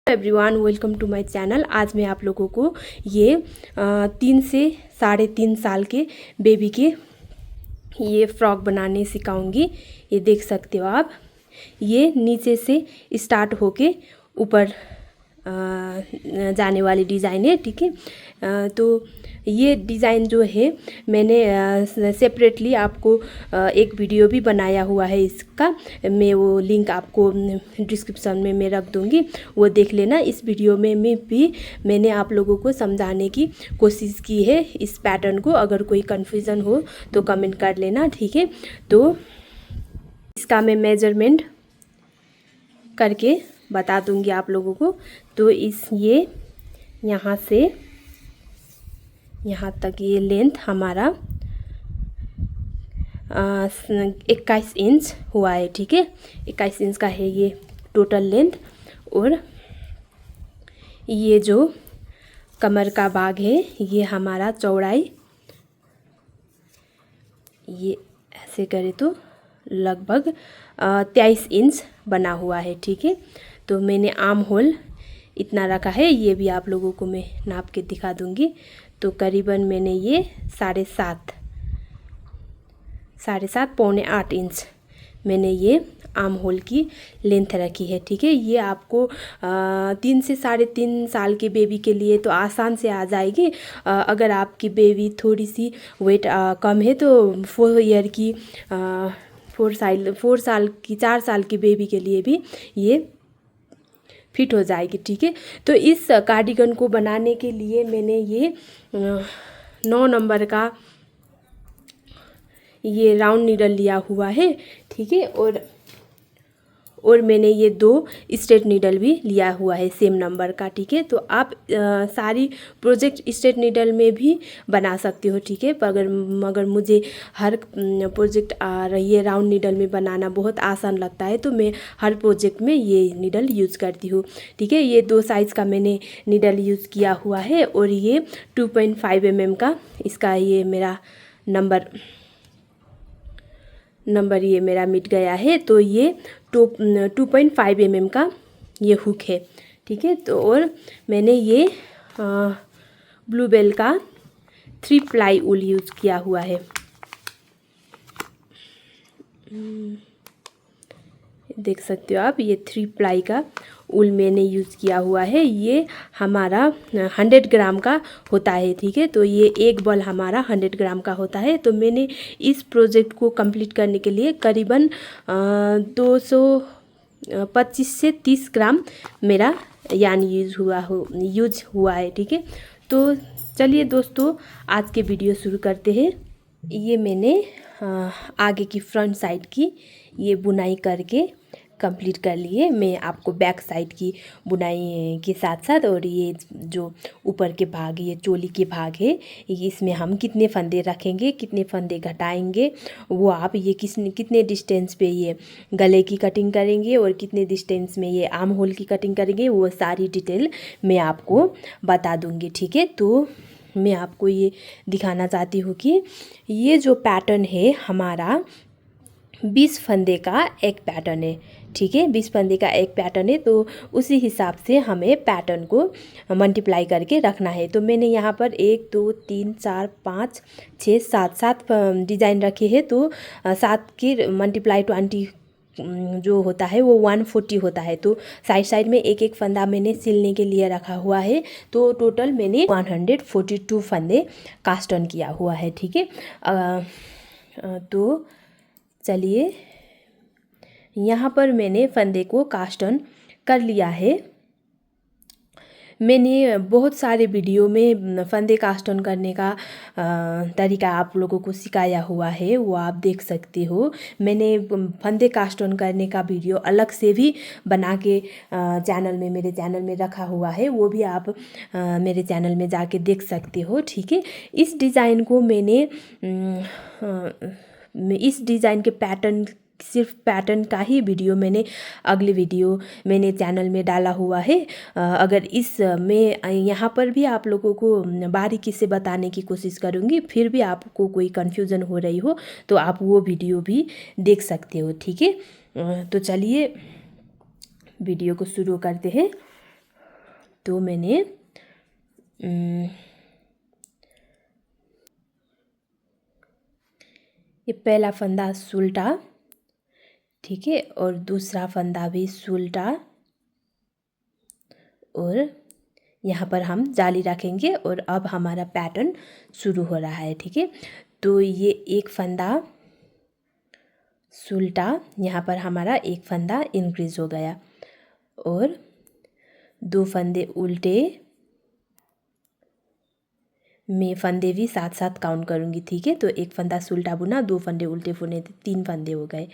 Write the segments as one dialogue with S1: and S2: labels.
S1: Everyone, welcome to my channel. आज मैं आप लोगों को ये 3 से 3.5 साल के बेबी के ये फ्रॉक बनाने सिखाऊंगी। ये देख सकते हो आप, ये नीचे से स्टार्ट होके ऊपर जाने वाली डिज़ाइन है। ठीक है, तो ये डिज़ाइन जो है मैंने सेपरेटली आपको एक वीडियो भी बनाया हुआ है इसका। मैं वो लिंक आपको डिस्क्रिप्शन में मैं रख दूँगी, वो देख लेना। इस वीडियो में भी मैंने आप लोगों को समझाने की कोशिश की है इस पैटर्न को। अगर कोई कन्फ्यूज़न हो तो कमेंट कर लेना, ठीक है। तो इसका मैं मेजरमेंट करके बता दूंगी आप लोगों को। तो ये यहाँ से यहाँ तक ये लेंथ हमारा 21 इंच हुआ है। ठीक है, 21 इंच का है ये टोटल लेंथ। और ये जो कमर का भाग है ये हमारा चौड़ाई, ये ऐसे करें तो लगभग 23 इंच बना हुआ है। ठीक है, तो मैंने आर्म होल इतना रखा है, ये भी आप लोगों को मैं नाप के दिखा दूंगी। तो करीबन मैंने ये 7.5 पौने 8 इंच मैंने ये आर्म होल की लेंथ रखी है। ठीक है, ये आपको 3 से 3.5 साल के बेबी के लिए तो आसान से आ जाएगी। अगर आपकी बेबी थोड़ी सी वेट कम है तो 4 साल की बेबी के लिए भी ये फिट हो जाएगी। ठीक है, तो इस कार्डिगन को बनाने के लिए मैंने ये 9 नंबर का ये राउंड नीडल लिया हुआ है। ठीक है, और मैंने ये 2 स्ट्रेट नीडल भी लिया हुआ है सेम नंबर का। ठीक है, तो आप सारी प्रोजेक्ट स्ट्रेट नीडल में भी बना सकते हो। ठीक है, मगर मुझे हर प्रोजेक्ट ये राउंड नीडल में बनाना बहुत आसान लगता है, तो मैं हर प्रोजेक्ट में ये नीडल यूज़ करती हूँ। ठीक है, ये 2 साइज़ का मैंने नीडल यूज़ किया हुआ है। और ये 2.5 mm का इसका ये मेरा नंबर ये मेरा मिट गया है। तो ये 2.5 mm का ये हुक है। ठीक है, तो और मैंने ये ब्लू बेल का 3 प्लाई ऊल यूज़ किया हुआ है। देख सकते हो आप, ये 3 प्लाई का ऊल मैंने यूज़ किया हुआ है। ये हमारा 100 ग्राम का होता है। ठीक है, तो ये एक बॉल हमारा 100 ग्राम का होता है। तो मैंने इस प्रोजेक्ट को कंप्लीट करने के लिए करीबन 225 से 30 ग्राम मेरा यान यूज़ हुआ है। ठीक है, तो चलिए दोस्तों, आज के वीडियो शुरू करते हैं। ये मैंने आगे की फ्रंट साइड की ये बुनाई करके कंप्लीट कर लिए। मैं आपको बैक साइड की बुनाई के साथ साथ, और ये जो ऊपर के भाग, ये चोली के भाग है, इसमें हम कितने फंदे रखेंगे, कितने फंदे घटाएंगे, वो आप ये कितने डिस्टेंस पे ये गले की कटिंग करेंगे और कितने डिस्टेंस में ये आर्म होल की कटिंग करेंगे, वो सारी डिटेल मैं आपको बता दूंगी। ठीक है, तो मैं आपको ये दिखाना चाहती हूँ कि ये जो पैटर्न है हमारा 20 फंदे का एक पैटर्न है। ठीक है, 20 फंदे का एक पैटर्न है, तो उसी हिसाब से हमें पैटर्न को मल्टीप्लाई करके रखना है। तो मैंने यहाँ पर 1 2 3 4 5 6 7 डिज़ाइन रखे हैं। तो 7 की मल्टीप्लाई 20 जो होता है वो 140 होता है। तो साइड में एक फंदा मैंने सिलने के लिए रखा हुआ है। तो टोटल मैंने 142 फंदे कास्ट ऑन किया हुआ है। ठीक है, तो चलिए, यहाँ पर मैंने फंदे को कास्ट ऑन कर लिया है। मैंने बहुत सारे वीडियो में फंदे कास्ट ऑन करने का तरीका आप लोगों को सिखाया हुआ है, वो आप देख सकते हो। मैंने फंदे कास्ट ऑन करने का वीडियो अलग से भी बना के मेरे चैनल में रखा हुआ है, वो भी आप मेरे चैनल में जाके देख सकते हो। ठीक है, इस डिज़ाइन को मैंने इस डिज़ाइन के सिर्फ पैटर्न का ही वीडियो अगले वीडियो मैंने चैनल में डाला हुआ है। अगर मैं यहाँ पर भी आप लोगों को बारीकी से बताने की कोशिश करूँगी, फिर भी आपको कोई कन्फ्यूज़न हो रही हो तो आप वो वीडियो भी देख सकते हो। ठीक है, तो चलिए वीडियो को शुरू करते हैं। तो मैंने ये पहला फंदा सुलटा, ठीक है, और दूसरा फंदा भी सुलटा, और यहाँ पर हम जाली रखेंगे और अब हमारा पैटर्न शुरू हो रहा है, ठीक है। तो ये एक फंदा सुलटा, यहाँ पर हमारा एक फंदा इंक्रीज हो गया, और 2 फंदे उल्टे, मैं फंदे भी साथ साथ काउंट करूँगी, ठीक है। तो एक फंदा सुलटा बुना, 2 फंदे उल्टे बुने, 3 फंदे हो गए।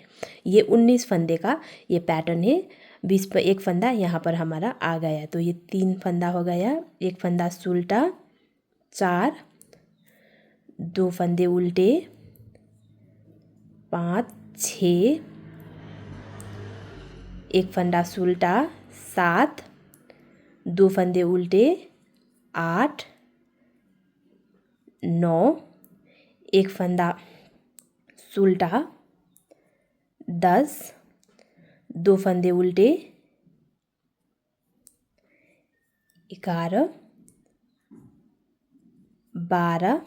S1: ये 19 फंदे का ये पैटर्न है। 20 पर एक फंदा यहाँ पर हमारा आ गया, तो ये 3 फंदा हो गया, एक फंदा सुलटा, 4, 2 फंदे उल्टे, 5, 6, एक फंदा सुलटा, 7, 2 फंदे उल्टे, 8, 9, एक फंदा सुलटा, 10, 2 फंदे उल्टे, 11, 12,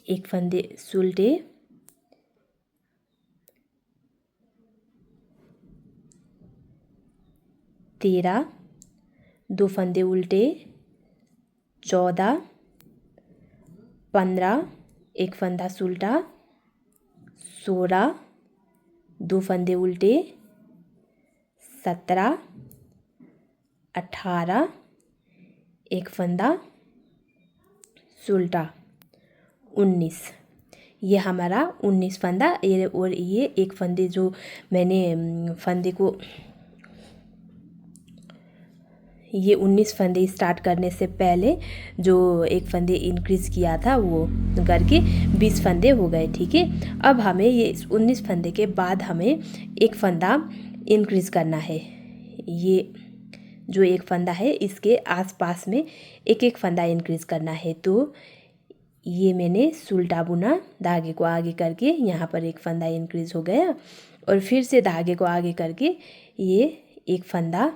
S1: एक फंदे सुलटे, 13, 2 फंदे उल्टे, 14, 15, एक फंदा सुलटा, 16, 2 फंदे उल्टे, 17, 18, एक फंदा सुलटा, 19। ये हमारा 19 फंदा, ये और ये एक फंदे जो मैंने फंदे को, ये 19 फंदे स्टार्ट करने से पहले जो एक फंदे इंक्रीज़ किया था वो करके 20 फंदे हो गए, ठीक है। अब हमें ये 19 फंदे के बाद हमें एक फंदा इंक्रीज़ करना है। ये जो एक फंदा है इसके आसपास में एक एक फंदा इंक्रीज़ करना है। तो ये मैंने सुलटा बुना, धागे को आगे करके यहाँ पर एक फंदा इंक्रीज़ हो गया, और फिर से धागे को आगे करके ये एक फंदा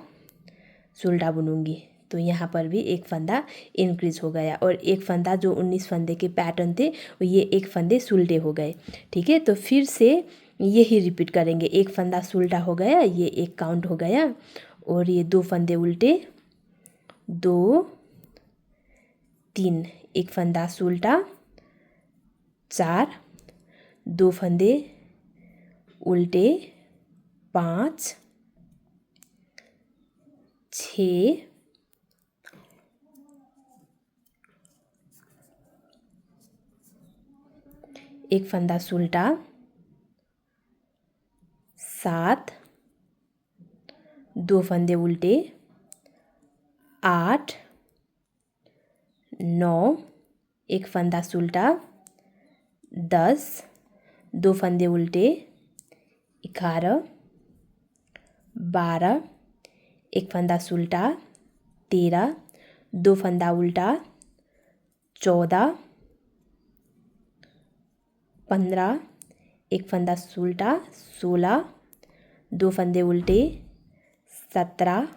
S1: सुलटा बुनूंगी, तो यहाँ पर भी एक फंदा इंक्रीज़ हो गया, और एक फंदा जो 19 फंदे के पैटर्न थे ये एक फंदे सुलटे हो गए, ठीक है। तो फिर से यही रिपीट करेंगे, एक फंदा सुलटा हो गया, ये एक काउंट हो गया, और ये 2 फंदे उल्टे, 2, 3, एक फंदा सुलटा, 4, 2 फंदे उल्टे, 5, 6, एक फंदा सुलटा, 7, 2 फंदे उल्टे, 8, 9, एक फंदा सुलटा, 10, 2 फंदे उल्टे, 11, 12, एक फंदा सुलटा, 13, 2 फंदा उल्टा, 14, 15, एक फंदा सुलटा, 16, 2 फंदे उल्टे, 17,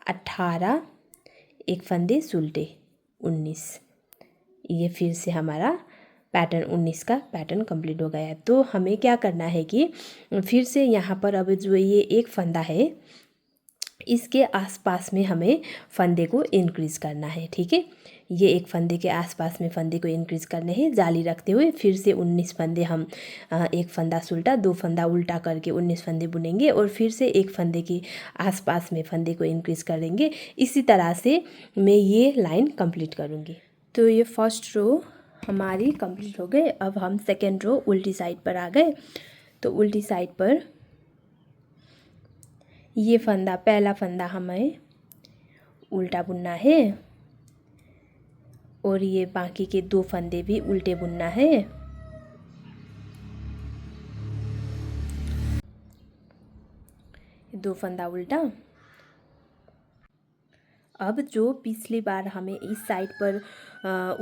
S1: 18, एक फंदे सुलटे, 19। ये फिर से हमारा पैटर्न 19 का पैटर्न कंप्लीट हो गया है। तो हमें क्या करना है कि फिर से यहाँ पर अब जो ये एक फंदा है इसके आसपास में हमें फंदे को इंक्रीज़ करना है, ठीक है। ये एक फंदे के आसपास में फंदे को इंक्रीज़ करने हैं, जाली रखते हुए फिर से 19 फंदे हम एक फंदा सुलटा, 2 फंदा उल्टा करके 19 फंदे बुनेंगे, और फिर से एक फंदे के आसपास में फंदे को इंक्रीज़ करेंगे। इसी तरह से मैं ये लाइन कंप्लीट करूँगी। तो ये फर्स्ट रो हमारी कंप्लीट हो गई। अब हम सेकेंड रो उल्टी साइड पर आ गए। तो उल्टी साइड पर ये फंदा, पहला फंदा हमें उल्टा बुनना है, और ये बाकी के 2 फंदे भी उल्टे बुनना है। दो फंदा उल्टा। अब जो पिछली बार हमें इस साइड पर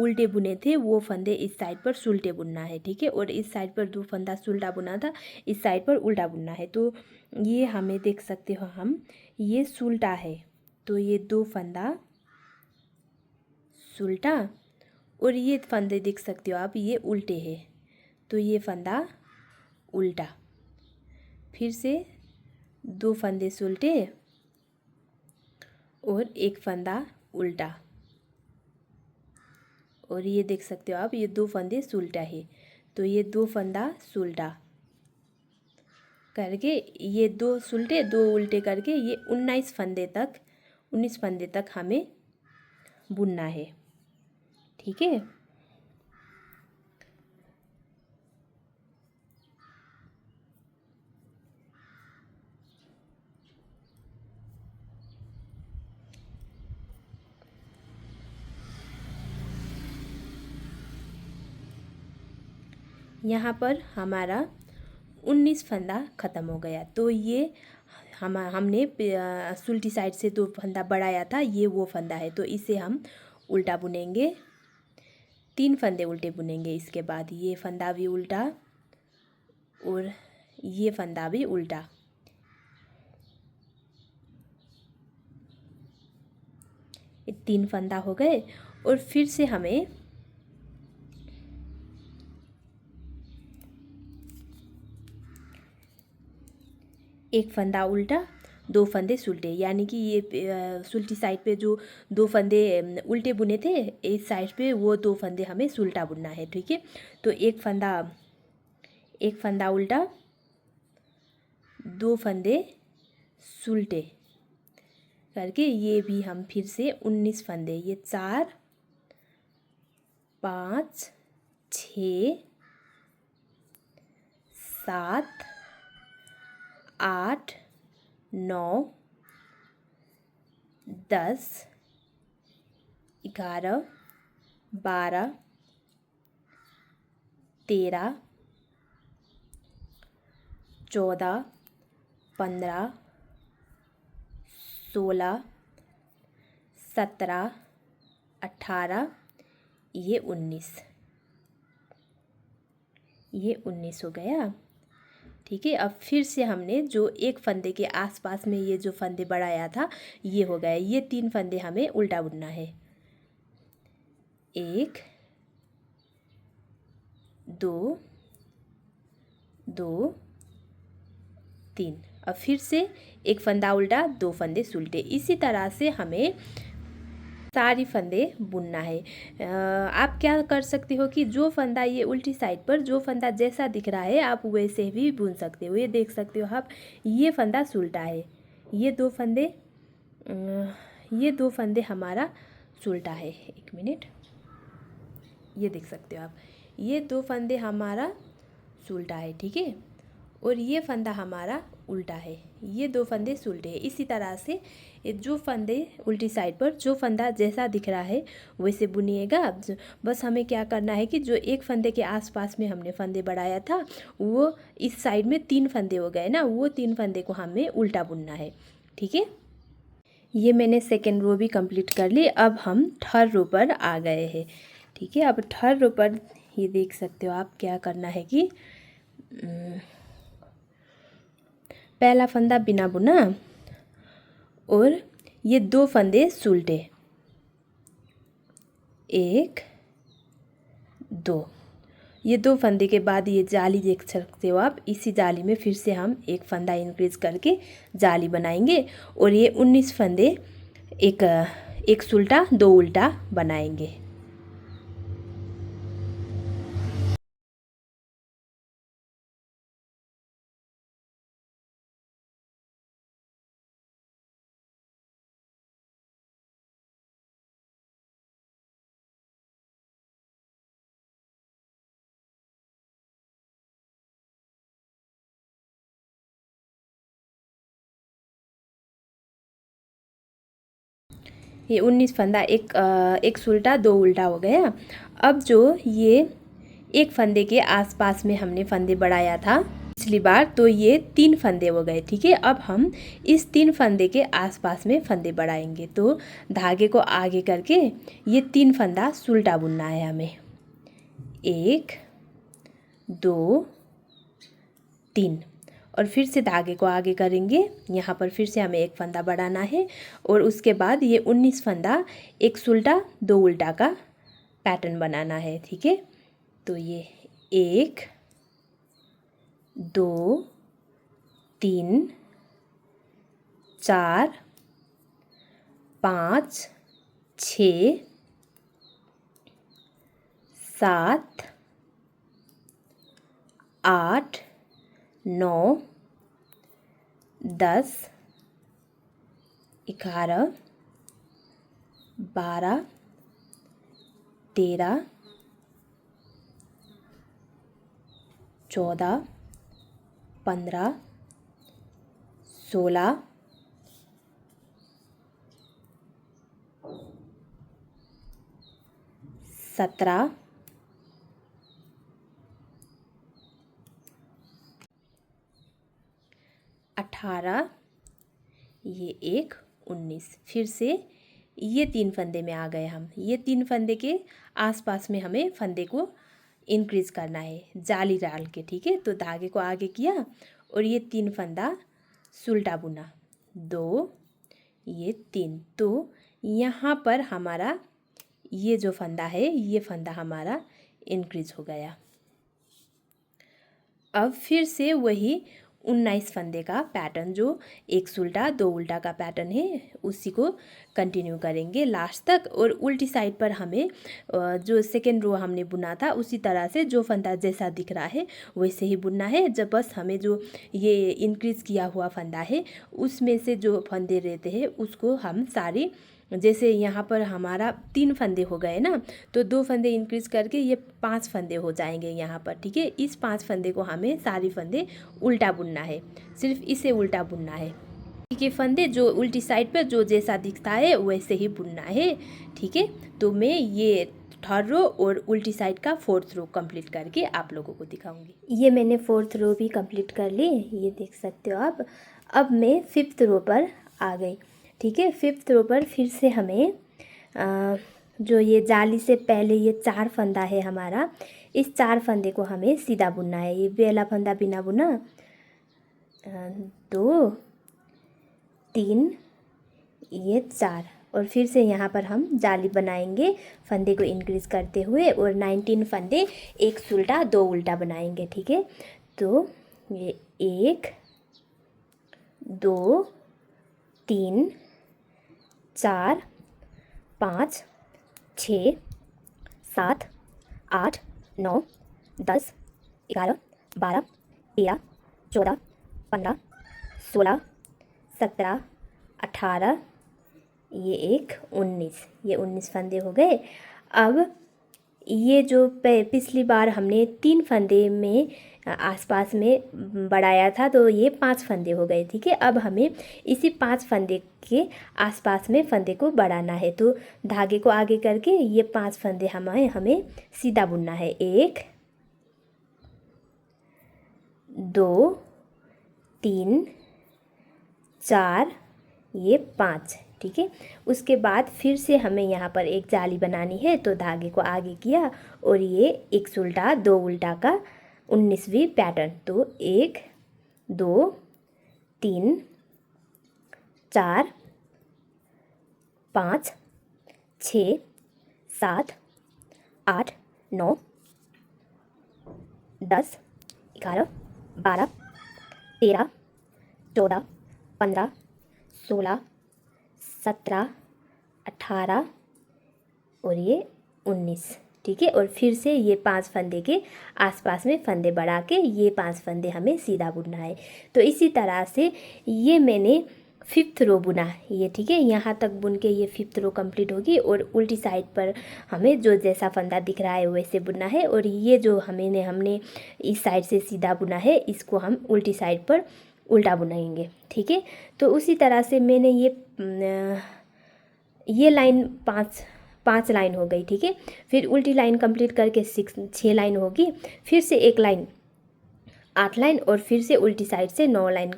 S1: उल्टे बुने थे वो फंदे इस साइड पर सुलटे बुनना है, ठीक है। और इस साइड पर 2 फंदा सुलटा बुना था, इस साइड पर उल्टा बुनना है। तो ये हमें देख सकते हो हम, ये सुलटा है तो ये 2 फंदा सुलटा, और ये फंदे देख सकते हो आप ये उल्टे हैं तो ये फंदा उल्टा। फिर से 2 फंदे सुलटे और 1 फंदा उल्टा, और ये देख सकते हो आप ये 2 फंदे सुलटा है तो ये 2 फंदा सुलटा करके ये 2 सुलटे 2 उल्टे करके ये 19 फंदे तक हमें बुनना है, ठीक है। यहाँ पर हमारा 19 फंदा ख़त्म हो गया। तो ये हमने सुलटी साइड से 2 फंदा बढ़ाया था, ये वो फंदा है तो इसे हम उल्टा बुनेंगे। 3 फंदे उल्टे बुनेंगे। इसके बाद ये फंदा भी उल्टा और ये फंदा भी उल्टा। ये 3 फंदा हो गए। और फिर से हमें एक फंदा उल्टा 2 फंदे सुलटे, यानी कि ये सुलटी साइड पे जो 2 फंदे उल्टे बुने थे इस साइड पे वो 2 फंदे हमें सुलटा बुनना है, ठीक है। तो एक फंदा उल्टा 2 फंदे सुलटे करके ये भी हम फिर से 19 फंदे, ये 4 5 6 7 8 9 10 11 12 13 14 15 16 17 18 ये 19 हो गया, ठीक है। अब फिर से हमने जो एक फंदे के आसपास में ये जो फंदे बढ़ाया था ये हो गया। ये 3 फंदे हमें उल्टा बुनना है। 1 2 2 3। अब फिर से एक फंदा उल्टा 2 फंदे सुलटे। इसी तरह से हमें सारी फंदे बुनना है। आप क्या कर सकते हो कि जो फंदा ये उल्टी साइड पर जो फंदा जैसा दिख रहा है आप वैसे भी बुन सकते हो। ये देख सकते हो आप ये फंदा सुलटा है, ये 2 फंदे हमारा सुलटा है। 1 मिनट, ये देख सकते हो आप ये 2 फंदे हमारा सुलटा है, ठीक है। और ये फंदा हमारा उल्टा है, ये 2 फंदे सुलटे हैं। इसी तरह से जो फंदे उल्टी साइड पर जो फंदा जैसा दिख रहा है वैसे बुनिएगा। बस हमें क्या करना है कि जो एक फंदे के आसपास में हमने फंदे बढ़ाया था वो इस साइड में 3 फंदे हो गए ना, वो 3 फंदे को हमें उल्टा बुनना है, ठीक है। ये मैंने सेकेंड रो भी कंप्लीट कर ली। अब हम थर्ड रो पर आ गए हैं, ठीक है। अब थर्ड रो पर ये देख सकते हो आप क्या करना है कि पहला फंदा बिना बुना और ये 2 फंदे सुलटे, 1 2। ये 2 फंदे के बाद ये जाली देख सकते हो आप। इसी जाली में फिर से हम एक फंदा इंक्रीज करके जाली बनाएंगे और ये 19 फंदे एक सुलटा 2 उल्टा बनाएंगे। ये 19 फंदा एक सुलटा 2 उल्टा हो गया। अब जो ये एक फंदे के आसपास में हमने फंदे बढ़ाया था पिछली बार तो ये 3 फंदे हो गए, ठीक है। अब हम इस 3 फंदे के आसपास में फंदे बढ़ाएंगे। तो धागे को आगे करके ये 3 फंदा सुलटा बुनना है हमें। 1 2 3 और फिर से धागे को आगे करेंगे। यहाँ पर फिर से हमें एक फंदा बढ़ाना है और उसके बाद ये 19 फंदा एक सुलटा 2 उल्टा का पैटर्न बनाना है, ठीक है। तो ये 1 2 3 4 5 6 7 8 9 10 11 12 13 14 15 16 17 18 ये 1 19। फिर से ये 3 फंदे में आ गए हम। ये 3 फंदे के आसपास में हमें फंदे को इंक्रीज करना है जाली डाल के, ठीक है। तो धागे को आगे किया और ये 3 फंदा सुलटा बुना 2 ये 3। तो यहाँ पर हमारा ये जो फंदा है ये फंदा हमारा इंक्रीज हो गया। अब फिर से वही 19 फंदे का पैटर्न जो एक सुलटा 2 उल्टा का पैटर्न है उसी को कंटिन्यू करेंगे लास्ट तक। और उल्टी साइड पर हमें जो सेकेंड रो हमने बुना था उसी तरह से जो फंदा जैसा दिख रहा है वैसे ही बुनना है। जब बस हमें जो ये इंक्रीज़ किया हुआ फंदा है उसमें से जो फंदे रहते हैं उसको हम सारे, जैसे यहाँ पर हमारा 3 फंदे हो गए ना, तो 2 फंदे इंक्रीज़ करके ये 5 फंदे हो जाएंगे यहाँ पर, ठीक है। इस 5 फंदे को हमें सारी फंदे उल्टा बुनना है, सिर्फ इसे उल्टा बुनना है, ठीक है। फंदे जो उल्टी साइड पर जो जैसा दिखता है वैसे ही बुनना है, ठीक है। तो मैं ये 3rd रो और उल्टी साइड का 4th रो कंप्लीट करके आप लोगों को दिखाऊंगी। ये मैंने 4th रो भी कंप्लीट कर ली, ये देख सकते हो आप। अब मैं 5th रो पर आ गई, ठीक है। 5th रो पर फिर से हमें जो ये जाली से पहले ये 4 फंदा है हमारा, इस 4 फंदे को हमें सीधा बुनना है। ये पहला फंदा बिना बुना 2 3 ये 4 और फिर से यहाँ पर हम जाली बनाएंगे फंदे को इंक्रीज़ करते हुए और 19 फंदे एक सुलटा 2 उल्टा बनाएंगे, ठीक है। तो ये 1 2 3 4 5 6 7 8 9 10 11 12 13 14 15 16 17 18 ये 1 19, ये 19 फंदे हो गए। अब ये जो पिछली बार हमने 3 फंदे में आसपास में बढ़ाया था तो ये 5 फंदे हो गए, ठीक है। अब हमें इसी 5 फंदे के आसपास में फंदे को बढ़ाना है। तो धागे को आगे करके ये 5 फंदे हमें सीधा बुनना है। 1 2 3 4 ये 5, ठीक है। उसके बाद फिर से हमें यहाँ पर एक जाली बनानी है, तो धागे को आगे किया और ये एक सुलटा 2 उल्टा का 19वीं पैटर्न। तो 1 2 3 4 5 6 7 8 9 10 11 12 13 14 15 16 17 18 और ये 19, ठीक है। और फिर से ये 5 फंदे के आसपास में फंदे बढ़ा के ये 5 फंदे हमें सीधा बुनना है। तो इसी तरह से ये मैंने 5th रो बुना ये, ठीक है। यहाँ तक बुन के ये 5th रो कंप्लीट होगी और उल्टी साइड पर हमें जो जैसा फंदा दिख रहा है वैसे बुनना है। और ये जो हमने इस साइड से सीधा बुना है इसको हम उल्टी साइड पर उल्टा बुनाएंगे, ठीक है। तो उसी तरह से मैंने ये लाइन 5 लाइन हो गई, ठीक है। फिर उल्टी लाइन कंप्लीट करके 6 लाइन होगी। फिर से एक लाइन 8 लाइन और फिर से उल्टी साइड से 9 लाइन,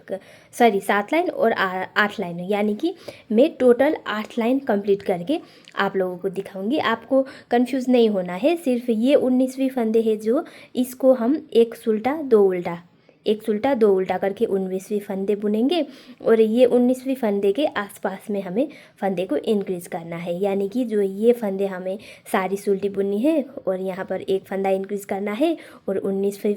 S1: सॉरी 7 लाइन और 8 लाइन, यानी कि मैं टोटल 8 लाइन कंप्लीट करके आप लोगों को दिखाऊंगी। आपको कंफ्यूज नहीं होना है, सिर्फ ये 19वीं फंदे है जो इसको हम एक सुल्टा दो उल्टा, एक सुल्टा दो उल्टा करके 19वीं फंदे बुनेंगे और ये 19वीं फंदे के आसपास में हमें फंदे को इंक्रीज़ करना है, यानी कि जो ये फंदे हमें सारी सुल्टी बुननी है और यहाँ पर एक फंदा इंक्रीज़ करना है और 19वीं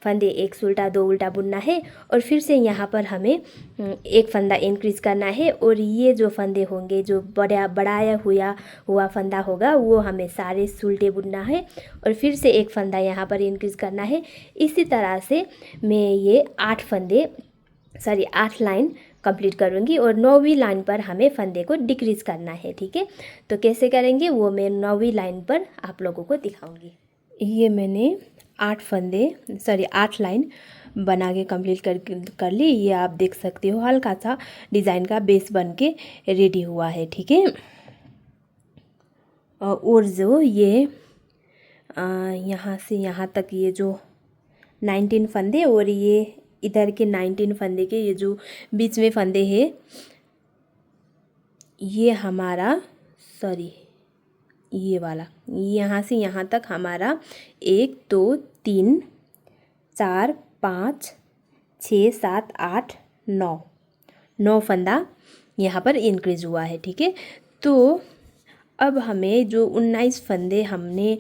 S1: फंदे एक सुल्टा दो उल्टा बुनना है और फिर से यहाँ पर हमें एक फंदा इंक्रीज़ करना है और ये जो फंदे होंगे जो बढ़ाया हुआ फंदा होगा वो हमें सारे सुल्टे बुनना है और फिर से एक फंदा यहाँ पर इंक्रीज़ करना है। इसी तरह से मैं ये 8 लाइन कंप्लीट करूँगी और 9वीं लाइन पर हमें फंदे को डिक्रीज़ करना है। ठीक है, तो कैसे करेंगे वो मैं 9वीं लाइन पर आप लोगों को दिखाऊंगी। ये मैंने 8 लाइन बना के कंप्लीट कर ली। ये आप देख सकते हो हल्का सा डिज़ाइन का बेस बन के रेडी हुआ है। ठीक है, और जो ये यहाँ से यहाँ तक ये जो 19 फंदे और ये इधर के 19 फंदे के ये जो बीच में फंदे हैं ये हमारा, सॉरी ये वाला, यहाँ से यहाँ तक हमारा 1 2 3 4 5 6 7 8 9 फंदा यहाँ पर इंक्रीज हुआ है। ठीक है, तो अब हमें जो 19 फंदे हमने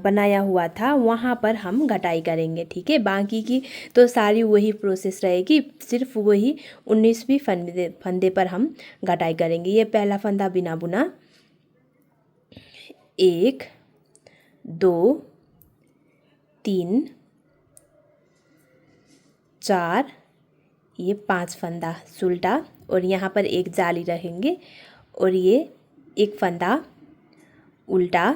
S1: बनाया हुआ था वहाँ पर हम घटाई करेंगे। ठीक है, बाकी की तो सारी वही प्रोसेस रहेगी, सिर्फ वही 19वीं फंदे पर हम घटाई करेंगे। ये पहला फंदा बिना बुना, 1 2 3 4, ये 5 फंदा सुल्टा और यहाँ पर एक जाली रहेंगे और ये एक फंदा उल्टा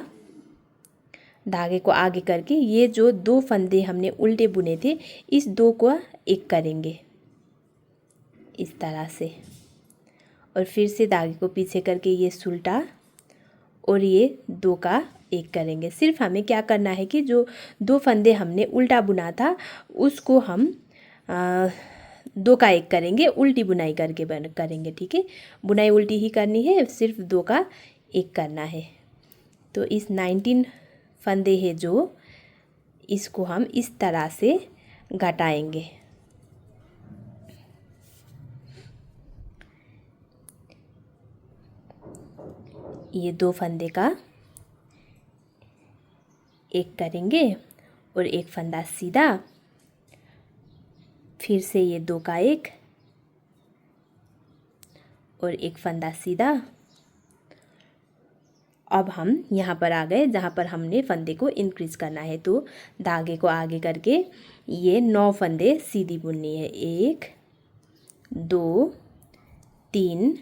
S1: धागे को आगे करके ये जो 2 फंदे हमने उल्टे बुने थे इस 2 को एक करेंगे इस तरह से और फिर से धागे को पीछे करके ये सुल्टा और ये 2 का एक करेंगे। सिर्फ हमें क्या करना है कि जो 2 फंदे हमने उल्टा बुना था उसको हम 2 का एक करेंगे, उल्टी बुनाई करके करेंगे। ठीक है, बुनाई उल्टी ही करनी है, सिर्फ 2 का एक करना है। तो इस 19 फंदे है जो इसको हम इस तरह से घटाएंगे। ये 2 फंदे का एक करेंगे और एक फंदा सीधा, फिर से ये 2 का एक और एक फंदा सीधा। अब हम यहाँ पर आ गए जहाँ पर हमने फंदे को इंक्रीज़ करना है, तो धागे को आगे करके ये 9 फंदे सीधी बुननी है। 1 2 3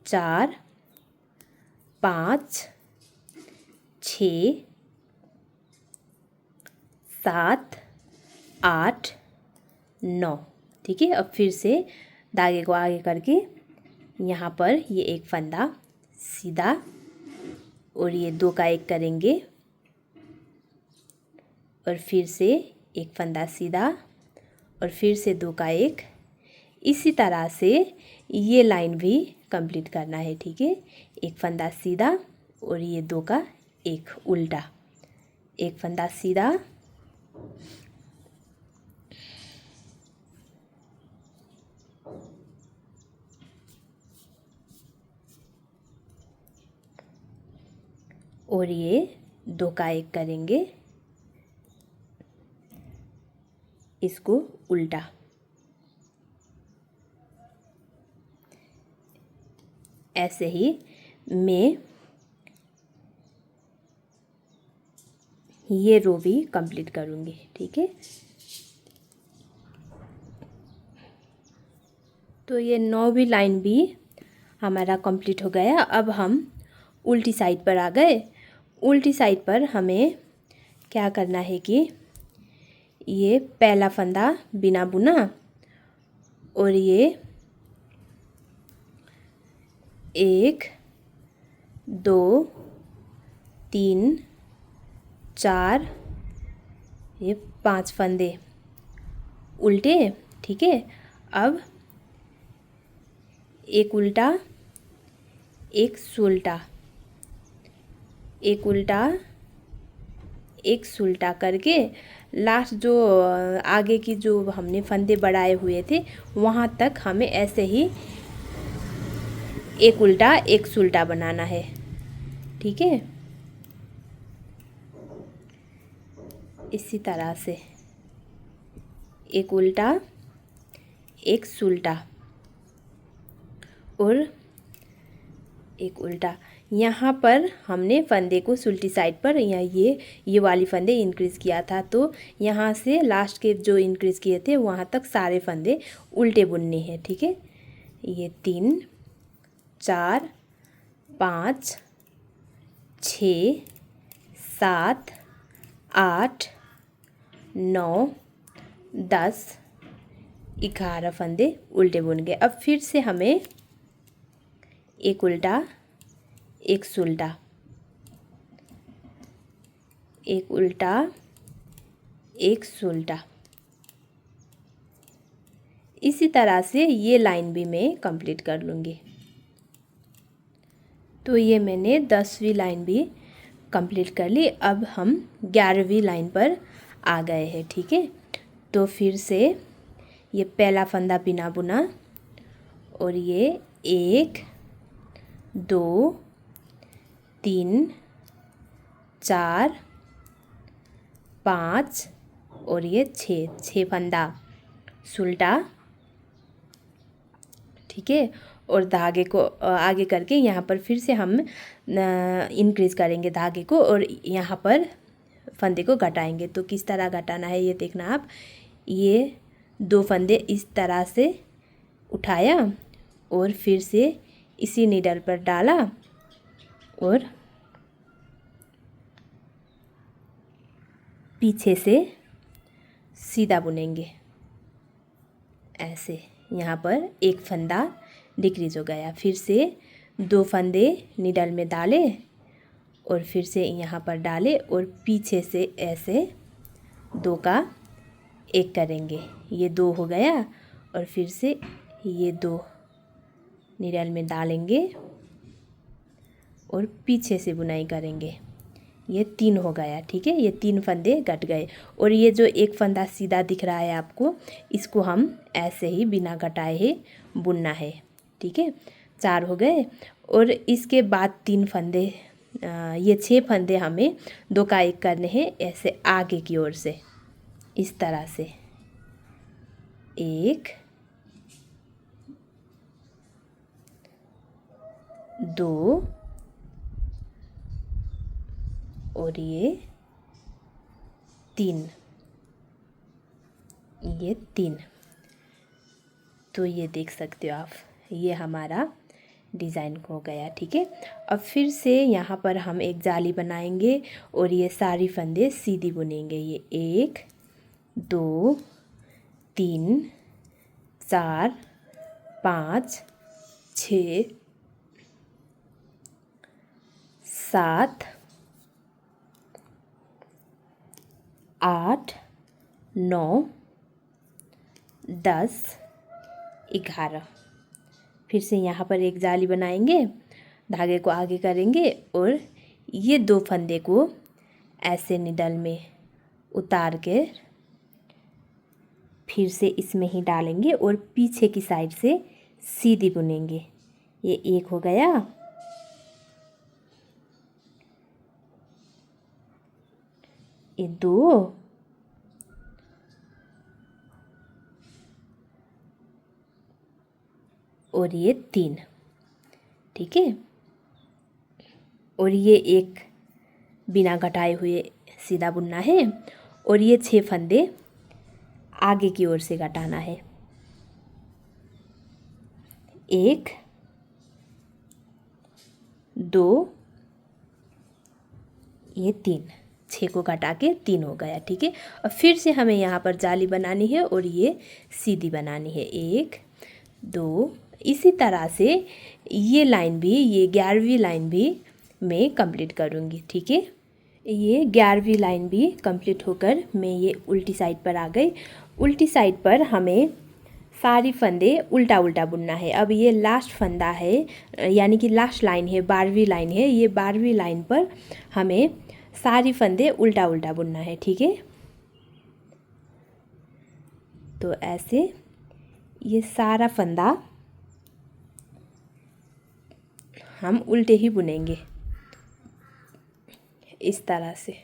S1: 4 5 6 7 8 9। ठीक है, अब फिर से धागे को आगे करके यहाँ पर ये एक फंदा सीधा और ये 2 का एक करेंगे और फिर से एक फंदा सीधा और फिर से 2 का एक। इसी तरह से ये लाइन भी कंप्लीट करना है। ठीक है, एक फंदा सीधा और ये 2 का एक उल्टा, एक फंदा सीधा और ये 2 का एक करेंगे, इसको उल्टा। ऐसे ही मैं ये रो भी कंप्लीट करूँगी। ठीक है, तो ये 9वीं लाइन भी हमारा कंप्लीट हो गया। अब हम उल्टी साइड पर आ गए। उल्टी साइड पर हमें क्या करना है कि ये पहला फंदा बिना बुना और ये 1 2 3 4 ये 5 फंदे उल्टे, ठीक है। अब एक उल्टा एक सुलटा, एक उल्टा एक सुलटा करके लास्ट जो आगे की जो हमने फंदे बढ़ाए हुए थे वहाँ तक हमें ऐसे ही एक उल्टा एक सुलटा बनाना है, ठीक है। इसी तरह से एक उल्टा एक सुलटा और एक उल्टा। यहाँ पर हमने फंदे को सुल्टी साइड पर या ये वाली फंदे इंक्रीज़ किया था, तो यहाँ से लास्ट के जो इंक्रीज़ किए थे वहाँ तक सारे फंदे उल्टे बुनने हैं, ठीक है। ये 3 4 5 6 7 8 9 10 11 फंदे उल्टे बुन गए। अब फिर से हमें एक उल्टा एक सुलटा, एक उल्टा एक सुलटा। इसी तरह से ये लाइन भी मैं कंप्लीट कर लूँगी। तो ये मैंने 10वीं लाइन भी कंप्लीट कर ली। अब हम 11वीं लाइन पर आ गए हैं, ठीक है। तो फिर से ये पहला फंदा बिना बुना और ये 1 2 3 4 5 और ये 6 फंदा सुलटा, ठीक है। और धागे को आगे करके यहाँ पर फिर से हम इंक्रीज़ करेंगे धागे को और यहाँ पर फंदे को घटाएंगे। तो किस तरह घटाना है ये देखना आप। ये 2 फंदे इस तरह से उठाया और फिर से इसी नीडल पर डाला और पीछे से सीधा बुनेंगे ऐसे। यहाँ पर एक फंदा डिक्रीज हो गया, फिर से 2 फंदे नीडल में डाले और फिर से यहाँ पर डाले और पीछे से ऐसे 2 का 1 करेंगे। ये 2 हो गया और फिर से ये 2 नीडल में डालेंगे और पीछे से बुनाई करेंगे। ये 3 हो गया, ठीक है। ये 3 फंदे घट गए और ये जो एक फंदा सीधा दिख रहा है आपको, इसको हम ऐसे ही बिना घटाए ही बुनना है, ठीक है। 4 हो गए और इसके बाद 3 फंदे, ये 6 फंदे हमें 2 का 1 करने हैं ऐसे आगे की ओर से, इस तरह से 1 2 और ये 3, ये 3। तो ये देख सकते हो आप, ये हमारा डिज़ाइन हो गया, ठीक है। अब फिर से यहाँ पर हम एक जाली बनाएंगे और ये सारी फंदे सीधी बुनेंगे। ये 1 2 3 4 5 6 7 8 9 10 11। फिर से यहाँ पर एक जाली बनाएंगे, धागे को आगे करेंगे और ये 2 फंदे को ऐसे निडल में उतार के फिर से इसमें ही डालेंगे और पीछे की साइड से सीधी बुनेंगे। ये 1 हो गया, ये 2 और ये 3, ठीक है। और ये 1 बिना घटाए हुए सीधा बुनना है और ये 6 फंदे आगे की ओर से घटाना है। 1 2 ये 3, 6 को घटा के 3 हो गया, ठीक है। और फिर से हमें यहाँ पर जाली बनानी है और ये सीधी बनानी है 1 2। इसी तरह से ये लाइन भी, ये 11वीं लाइन भी मैं कंप्लीट करूँगी, ठीक है। ये 11वीं लाइन भी कंप्लीट होकर मैं ये उल्टी साइड पर आ गई उल्टी साइड पर हमें सारी फंदे उल्टा उल्टा बुनना है। अब ये लास्ट फंदा है, यानी कि लास्ट लाइन है, 12वीं लाइन है। ये 12वीं लाइन पर हमें सारी फंदे उल्टा उल्टा बुनना है, ठीक है। तो ऐसे ये सारा फंदा हम उल्टे ही बुनेंगे, इस तरह से।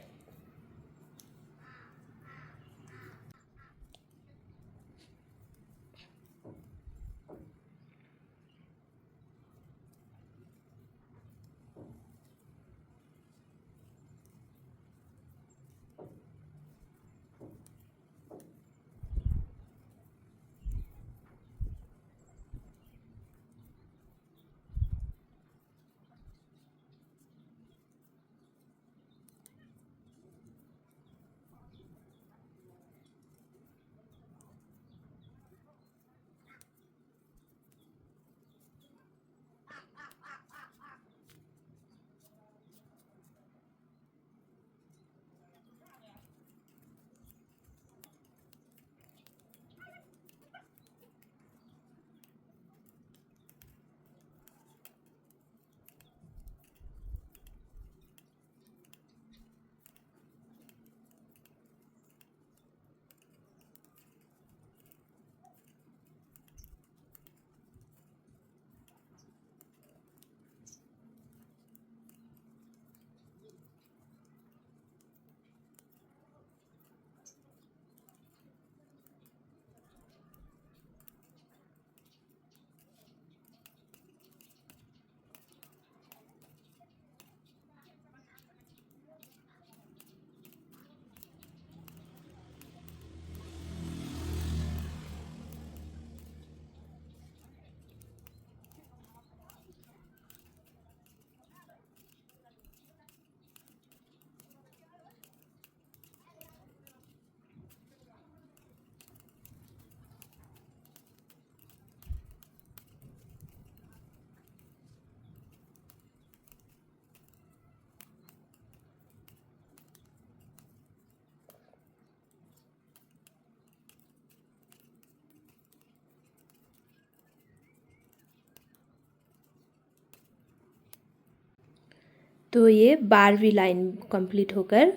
S1: तो ये 12वीं लाइन कंप्लीट होकर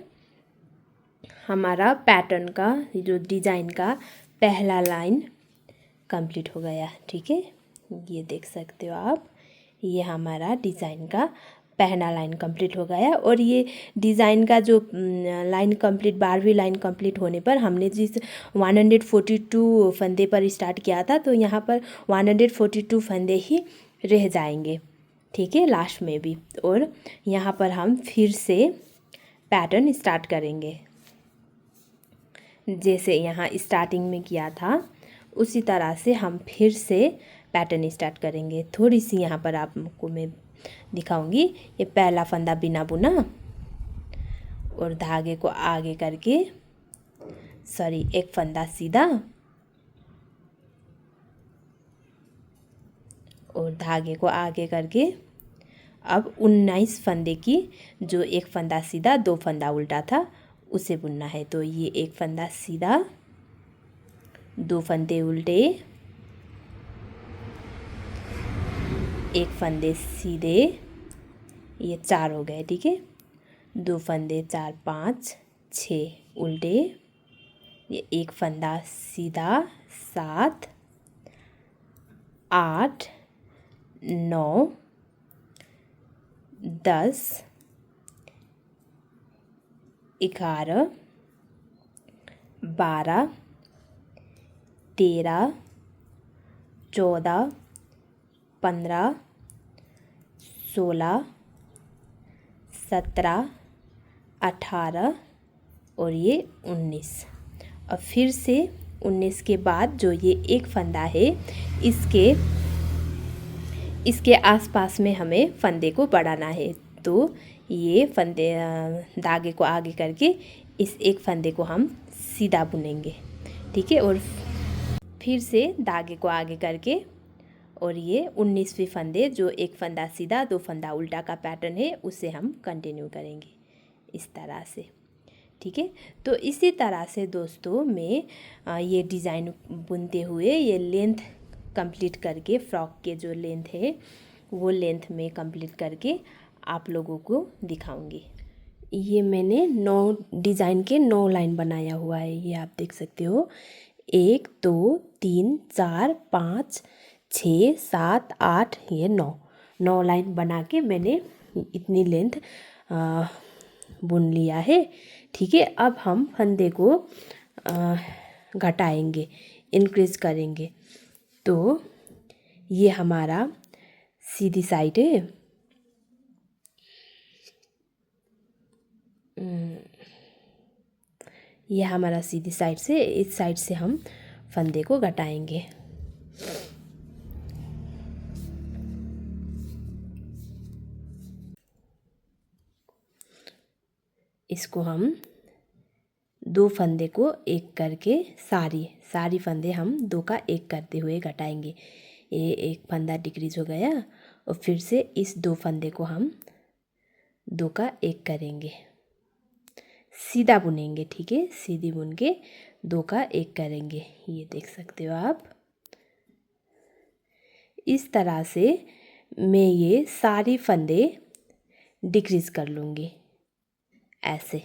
S1: हमारा पैटर्न का जो डिज़ाइन का पहला लाइन कंप्लीट हो गया, ठीक है। ये देख सकते हो आप, ये हमारा डिज़ाइन का पहला लाइन कंप्लीट हो गया। और ये डिज़ाइन का जो लाइन कंप्लीट 12वीं लाइन कंप्लीट होने पर हमने जिस 142 फंदे पर स्टार्ट किया था, तो यहाँ पर 142 फंदे ही रह जाएंगे, ठीक है, लास्ट में भी। और यहाँ पर हम फिर से पैटर्न स्टार्ट करेंगे, जैसे यहाँ स्टार्टिंग में किया था उसी तरह से हम फिर से पैटर्न स्टार्ट करेंगे। थोड़ी सी यहाँ पर आपको मैं दिखाऊंगी। ये पहला फंदा बिना बुना और धागे को आगे करके, सॉरी, एक फंदा सीधा और धागे को आगे करके अब 19 फंदे की, जो एक फंदा सीधा 2 फंदा उल्टा था, उसे बुनना है। तो ये एक फंदा सीधा, 2 फंदे उल्टे, एक फंदे सीधे, ये 4 हो गए, ठीक है। 2 फंदे 4 5 6 उल्टे, ये एक फंदा सीधा 7 8 9 10 11 12 13 14 15 16 17 18 और ये 19। अब फिर से 19 के बाद जो ये एक फंदा है, इसके आसपास में हमें फंदे को बढ़ाना है। तो ये फंदे धागे को आगे करके इस एक फंदे को हम सीधा बुनेंगे, ठीक है। और फिर से धागे को आगे करके और ये 19वीं फंदे, जो एक फंदा सीधा 2 फंदा उल्टा का पैटर्न है, उसे हम कंटिन्यू करेंगे इस तरह से, ठीक है। तो इसी तरह से दोस्तों मैं ये डिज़ाइन बुनते हुए ये लेंथ कंप्लीट करके, फ्रॉक के जो लेंथ है वो लेंथ में कंप्लीट करके आप लोगों को दिखाऊंगी। ये मैंने 9 डिज़ाइन के 9 लाइन बनाया हुआ है, ये आप देख सकते हो। 1 2 3 4 5 6 7 8, ये 9 लाइन बना के मैंने इतनी लेंथ बुन लिया है, ठीक है। अब हम फंदे को घटाएंगे, इंक्रीज करेंगे। तो ये हमारा सीधी साइड है, ये हमारा सीधी साइड से, इस साइड से हम फंदे को घटाएंगे। इसको हम 2 फंदे को एक करके सारी फंदे हम 2 का एक करते हुए घटाएंगे। ये एक फंदा डिक्रीज हो गया और फिर से इस 2 फंदे को हम 2 का एक करेंगे, सीधा बुनेंगे, ठीक है। सीधी बुन के 2 का एक करेंगे, ये देख सकते हो आप। इस तरह से मैं ये सारी फंदे डिक्रीज कर लूँगी ऐसे।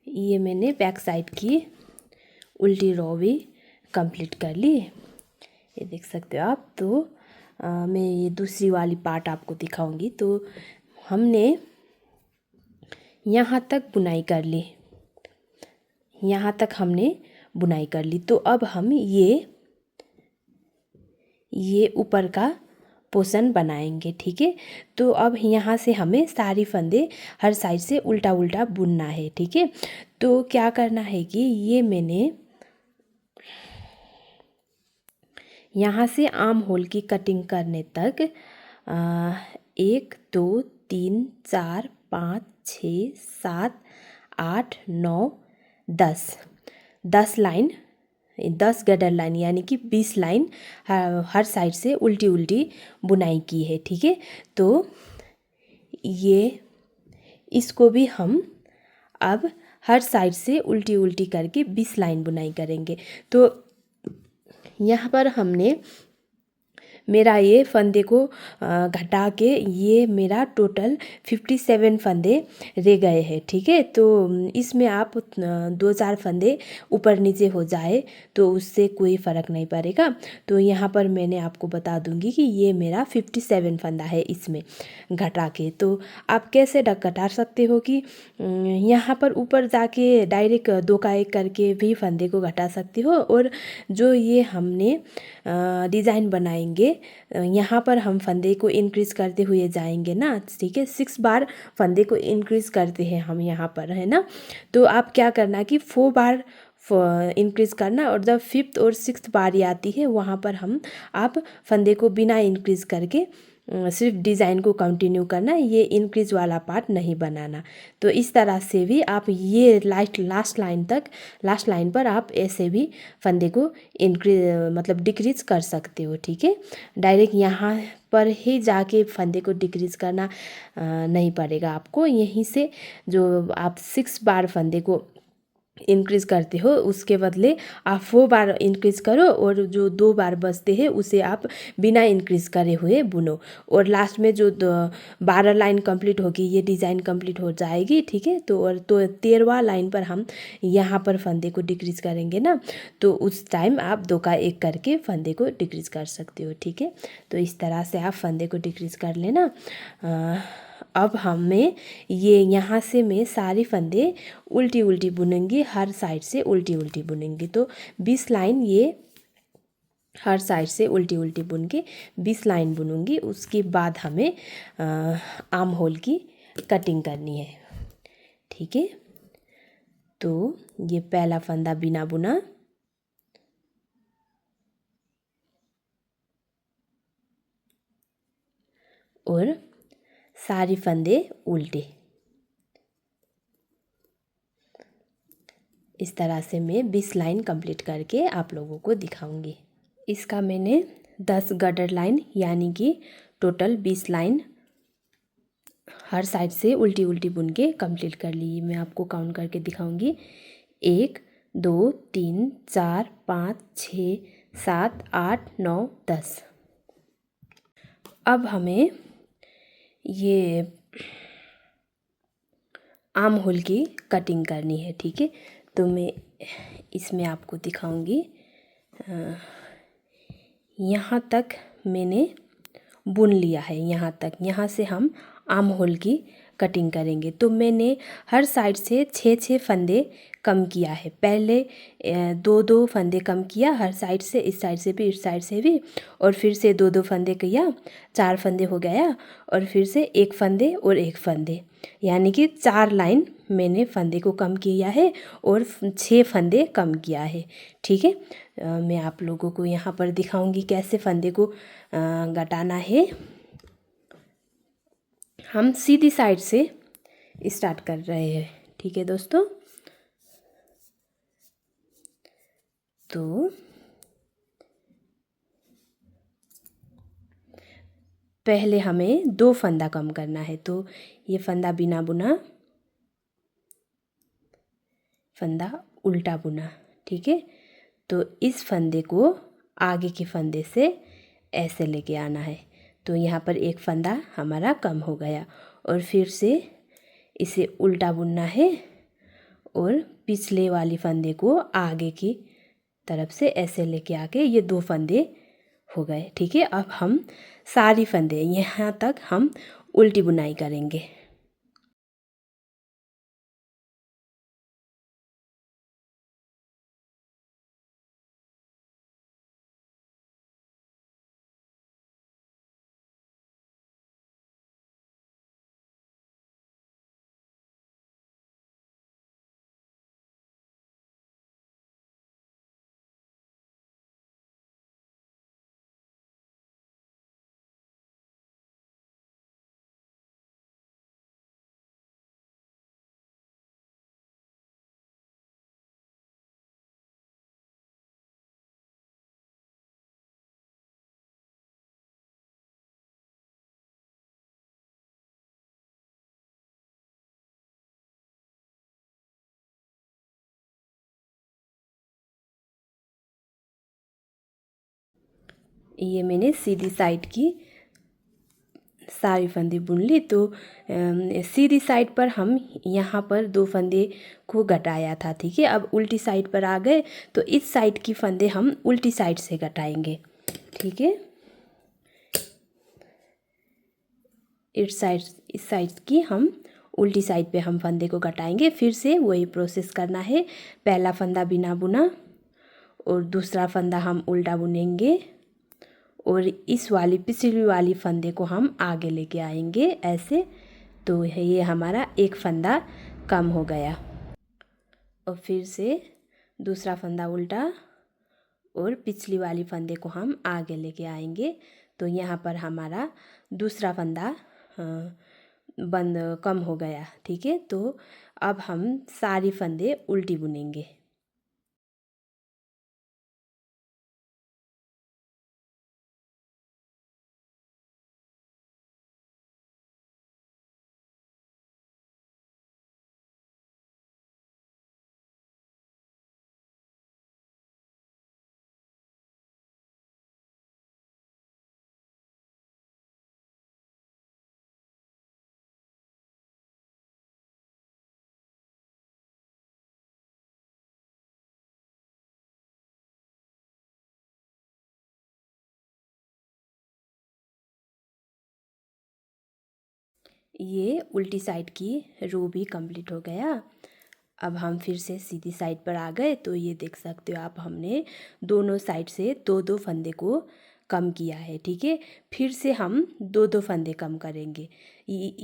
S1: ये मैंने बैक साइड की उल्टी रो भी कंप्लीट कर ली, ये देख सकते हो आप। तो मैं ये दूसरी वाली पार्ट आपको दिखाऊंगी। तो हमने यहाँ तक बुनाई कर ली, यहाँ तक हमने बुनाई कर ली। तो अब हम ये ऊपर का पोर्शन बनाएंगे, ठीक है। तो अब यहाँ से हमें सारी फंदे हर साइड से उल्टा उल्टा बुनना है, ठीक है। तो क्या करना है कि ये मैंने यहाँ से आर्म होल की कटिंग करने तक 1 2 3 4 5 6 7 8 9 10 लाइन, 10 गडर लाइन यानी कि 20 लाइन हर साइड से उल्टी उल्टी बुनाई की है, ठीक है। तो ये इसको भी हम अब हर साइड से उल्टी उल्टी करके 20 लाइन बुनाई करेंगे। तो यहाँ पर हमने मेरा ये फंदे को घटा के ये मेरा टोटल 57 फंदे रह गए हैं। ठीक है, तो इसमें आप 2-4 फंदे ऊपर नीचे हो जाए तो उससे कोई फ़र्क नहीं पड़ेगा। तो यहाँ पर मैंने आपको बता दूँगी कि ये मेरा 57 फंदा है इसमें घटा के। तो आप कैसे घटा सकते हो कि यहाँ पर ऊपर जाके डायरेक्ट 2 का 1 करके भी फंदे को घटा सकते हो, और जो ये हमने डिज़ाइन बनाएंगे यहाँ पर हम फंदे को इंक्रीज़ करते हुए जाएंगे ना। ठीक है, 6 बार फंदे को इंक्रीज़ करते हैं हम यहाँ पर, है ना। तो आप क्या करना कि 4 बार इंक्रीज़ करना, और जब 5th और 6th बारी आती है वहाँ पर आप फंदे को बिना इंक्रीज़ करके सिर्फ डिज़ाइन को कंटिन्यू करना, ये इंक्रीज वाला पार्ट नहीं बनाना। तो इस तरह से भी आप ये लास्ट लाइन पर आप ऐसे भी फंदे को मतलब डिक्रीज कर सकते हो। ठीक है, डायरेक्ट यहाँ पर ही जाके फंदे को डिक्रीज करना नहीं पड़ेगा आपको। यहीं से जो आप 6 बार फंदे को इंक्रीज़ करते हो उसके बदले आप 4 बार इंक्रीज़ करो, और जो 2 बार बचते हैं उसे आप बिना इंक्रीज़ करे हुए बुनो, और लास्ट में जो 12 लाइन कंप्लीट होगी ये डिज़ाइन कंप्लीट हो जाएगी। ठीक है, तो 13वां लाइन पर हम यहाँ पर फंदे को डिक्रीज़ करेंगे ना, तो उस टाइम आप 2 का 1 करके फंदे को डिक्रीज़ कर सकते हो। ठीक है, तो इस तरह से आप फंदे को डिक्रीज़ कर लेना। अब हमें ये यहाँ से मैं सारी फंदे उल्टी उल्टी बुनूंगी, हर साइड से उल्टी उल्टी बुनूंगी। तो 20 लाइन ये हर साइड से उल्टी उल्टी बुन के 20 लाइन बुनूंगी। उसके बाद हमें आर्म होल की कटिंग करनी है। ठीक है, तो ये पहला फंदा बिना बुना, और सारी फंदे उल्टे। इस तरह से मैं 20 लाइन कंप्लीट करके आप लोगों को दिखाऊंगी। इसका मैंने 10 गटर लाइन यानी कि टोटल 20 लाइन हर साइड से उल्टी उल्टी बुन के कंप्लीट कर ली। मैं आपको काउंट करके दिखाऊंगी। 1 2 3 4 5 6 7 8 9 10। अब हमें ये आर्म होल की कटिंग करनी है। ठीक है, तो मैं इसमें आपको दिखाऊंगी। यहाँ तक मैंने बुन लिया है, यहाँ तक। यहाँ से हम आर्म होल की कटिंग करेंगे। तो मैंने हर साइड से 6-6 फंदे कम किया है। पहले 2-2 फंदे कम किया हर साइड से, इस साइड से भी इस साइड से भी, और फिर से 2-2 फंदे किया, 4 फंदे हो गया, और फिर से 1 फंदे और 1 फंदे, यानी कि 4 लाइन मैंने फंदे को कम किया है और 6 फंदे कम किया है। ठीक है, मैं आप लोगों को यहाँ पर दिखाऊंगी कैसे फंदे को घटाना है। हम सीधी साइड से स्टार्ट कर रहे हैं। ठीक है दोस्तों, तो पहले हमें 2 फंदा कम करना है। तो ये फंदा बिना बुना, फंदा उल्टा बुना। ठीक है, तो इस फंदे को आगे के फंदे से ऐसे लेके आना है। तो यहाँ पर 1 फंदा हमारा कम हो गया, और फिर से इसे उल्टा बुनना है, और पिछले वाली फंदे को आगे की तरफ से ऐसे लेके आके ये 2 फंदे हो गए। ठीक है, अब हम सारी फंदे यहाँ तक हम उल्टी बुनाई करेंगे। ये मैंने सीधी साइड की सारी फंदे बुन ली। तो सीधी साइड पर हम यहाँ पर 2 फंदे को घटाया था, ठीक है। अब उल्टी साइड पर आ गए तो इस साइड की फंदे हम उल्टी साइड से घटाएंगे, ठीक है। इस साइड की हम उल्टी साइड पे हम फंदे को घटाएंगे। फिर से वही प्रोसेस करना है। पहला फंदा बिना बुना और दूसरा फंदा हम उल्टा बुनेंगे और इस वाली पिछली वाली फंदे को हम आगे लेके आएंगे ऐसे। तो ये हमारा एक फंदा कम हो गया। और फिर से दूसरा फंदा उल्टा और पिछली वाली फंदे को हम आगे लेके आएंगे। तो यहाँ पर हमारा दूसरा फंदा बंद कम हो गया, ठीक है। तो अब हम सारी फंदे उल्टी बुनेंगे। ये उल्टी साइड की रो भी कंप्लीट हो गया। अब हम फिर से सीधी साइड पर आ गए। तो ये देख सकते हो आप, हमने दोनों साइड से 2-2 फंदे को कम किया है, ठीक है। फिर से हम 2-2 फंदे कम करेंगे।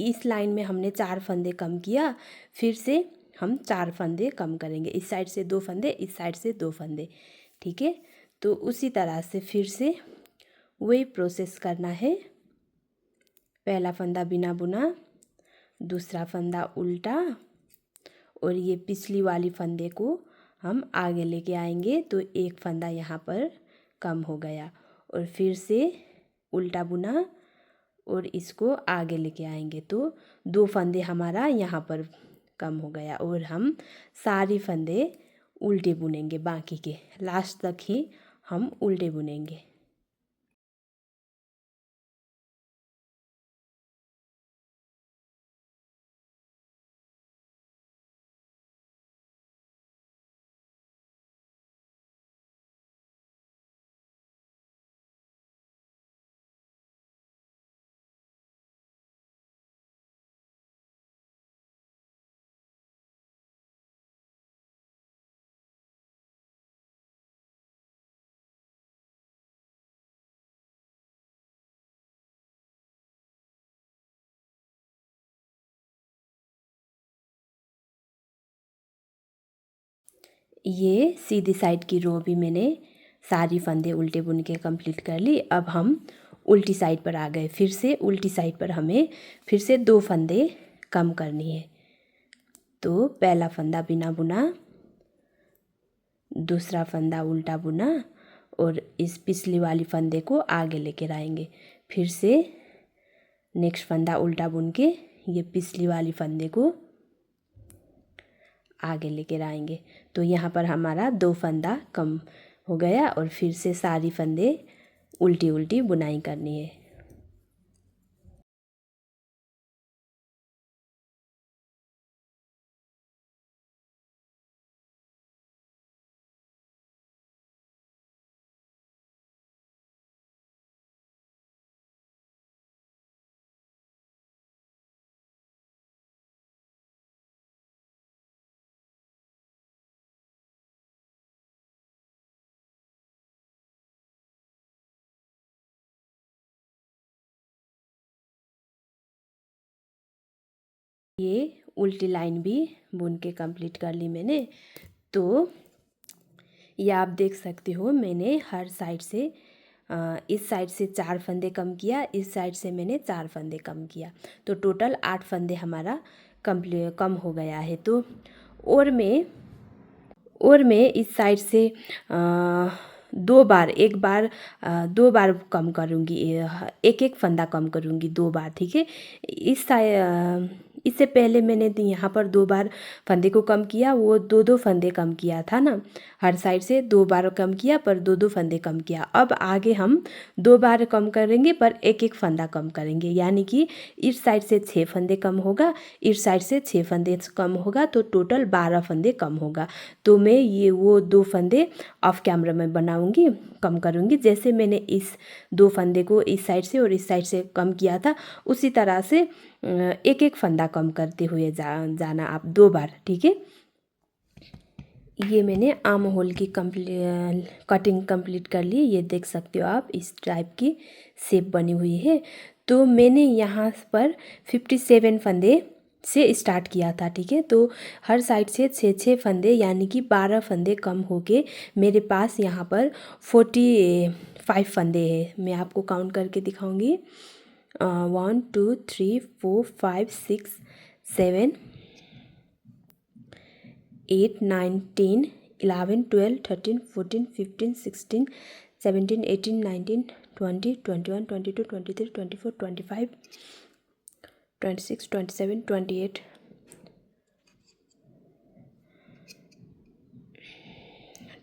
S1: इस लाइन में हमने 4 फंदे कम किया, फिर से हम 4 फंदे कम करेंगे। इस साइड से 2 फंदे, इस साइड से 2 फंदे, ठीक है। तो उसी तरह से फिर से वही प्रोसेस करना है। पहला फंदा बिना बुना, दूसरा फंदा उल्टा और ये पिछली वाली फंदे को हम आगे लेके आएंगे। तो एक फंदा यहाँ पर कम हो गया और फिर से उल्टा बुना और इसको आगे लेके आएंगे। तो 2 फंदे हमारा यहाँ पर कम हो गया और हम सारी फंदे उल्टे बुनेंगे। बाकी के लास्ट तक ही हम उल्टे बुनेंगे। ये सीधी साइड की रो भी मैंने सारी फंदे उल्टे बुन के कंप्लीट कर ली। अब हम उल्टी साइड पर आ गए। फिर से उल्टी साइड पर हमें फिर से 2 फंदे कम करनी है। तो पहला फंदा बिना बुना, दूसरा फंदा उल्टा बुना और इस पिछली वाली फंदे को आगे लेकर आएंगे। फिर से नेक्स्ट फंदा उल्टा बुन के ये पिछली वाली फंदे को आगे लेकर आएंगे। तो यहाँ पर हमारा 2 फंदा कम हो गया और फिर से सारी फंदे उल्टी उल्टी बुनाई करनी है। ये उल्टी लाइन भी बुन के कंप्लीट कर ली मैंने। तो ये आप देख सकते हो, मैंने हर साइड से इस साइड से 4 फंदे कम किया, इस साइड से मैंने 4 फंदे कम किया। तो टोटल 8 फंदे हमारा कम हो गया है। तो और मैं इस साइड से 2 बार, एक बार 2 बार कम करूँगी, एक एक फंदा कम करूँगी 2 बार, ठीक है। इससे पहले मैंने यहाँ पर 2 बार फंदे को कम किया, वो 2-2 फंदे कम किया था ना, हर साइड से 2 बार कम किया पर 2-2 फंदे कम किया। अब आगे हम 2 बार कम करेंगे पर 1-1 फंदा कम करेंगे, यानी कि इस साइड से 6 फंदे कम होगा, इस साइड से 6 फंदे कम होगा, तो टोटल 12 फंदे कम होगा। तो मैं ये वो 2 फंदे ऑफ कैमरा में बनाऊंगी, कम करूँगी। जैसे मैंने इस 2 फंदे को इस साइड से और इस साइड से कम किया था, उसी तरह से 1-1 फंदा कम करते हुए जाना आप 2 बार, ठीक है। ये मैंने आर्म होल की कटिंग कंप्लीट कर ली। ये देख सकते हो आप, इस टाइप की शेप बनी हुई है। तो मैंने यहाँ पर 57 फंदे से स्टार्ट किया था, ठीक है। तो हर साइड से 6-6 फंदे, यानी कि 12 फंदे कम होके मेरे पास यहाँ पर 45 फंदे हैं। मैं आपको काउंट करके दिखाऊंगी। 1 2 3 4 5 6 7 8 9 10 11 12 13 14 15 16 17 18 19 20 21 22 23 24 25 26 27 28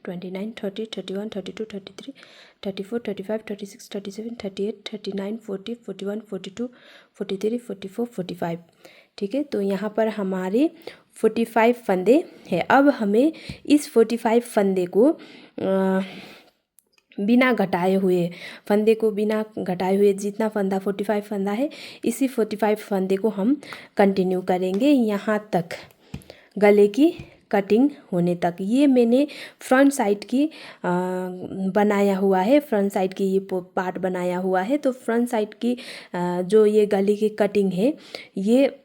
S1: 29 30 31 32 33 34 35 36 37 38 39 40 41 42 43 44 45, ठीक है। तो यहाँ पर हमारे 45 फंदे हैं। अब हमें इस 45 फंदे को बिना घटाए हुए, फंदे को बिना घटाए हुए, जितना फंदा 45 फंदा है, इसी 45 फंदे को हम कंटिन्यू करेंगे यहाँ तक, गले की कटिंग होने तक। ये मैंने फ्रंट साइड की बनाया हुआ है, फ्रंट साइड की ये पार्ट बनाया हुआ है। तो फ्रंट साइड की जो ये गले की कटिंग है, ये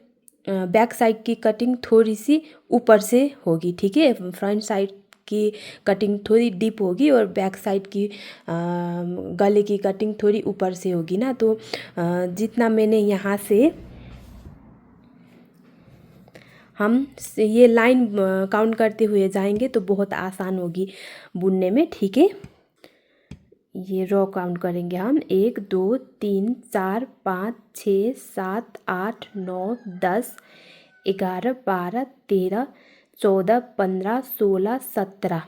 S1: बैक साइड की कटिंग थोड़ी सी ऊपर से होगी, ठीक है। फ्रंट साइड की कटिंग थोड़ी डीप होगी और बैक साइड की गले की कटिंग थोड़ी ऊपर से होगी ना। तो जितना मैंने यहाँ से हम ये लाइन काउंट करते हुए जाएंगे तो बहुत आसान होगी बुनने में, ठीक है। ये रो काउंट करेंगे हम, 1 2 3 4 5 6 7 8 9 10 11 12 13 14 15 16 17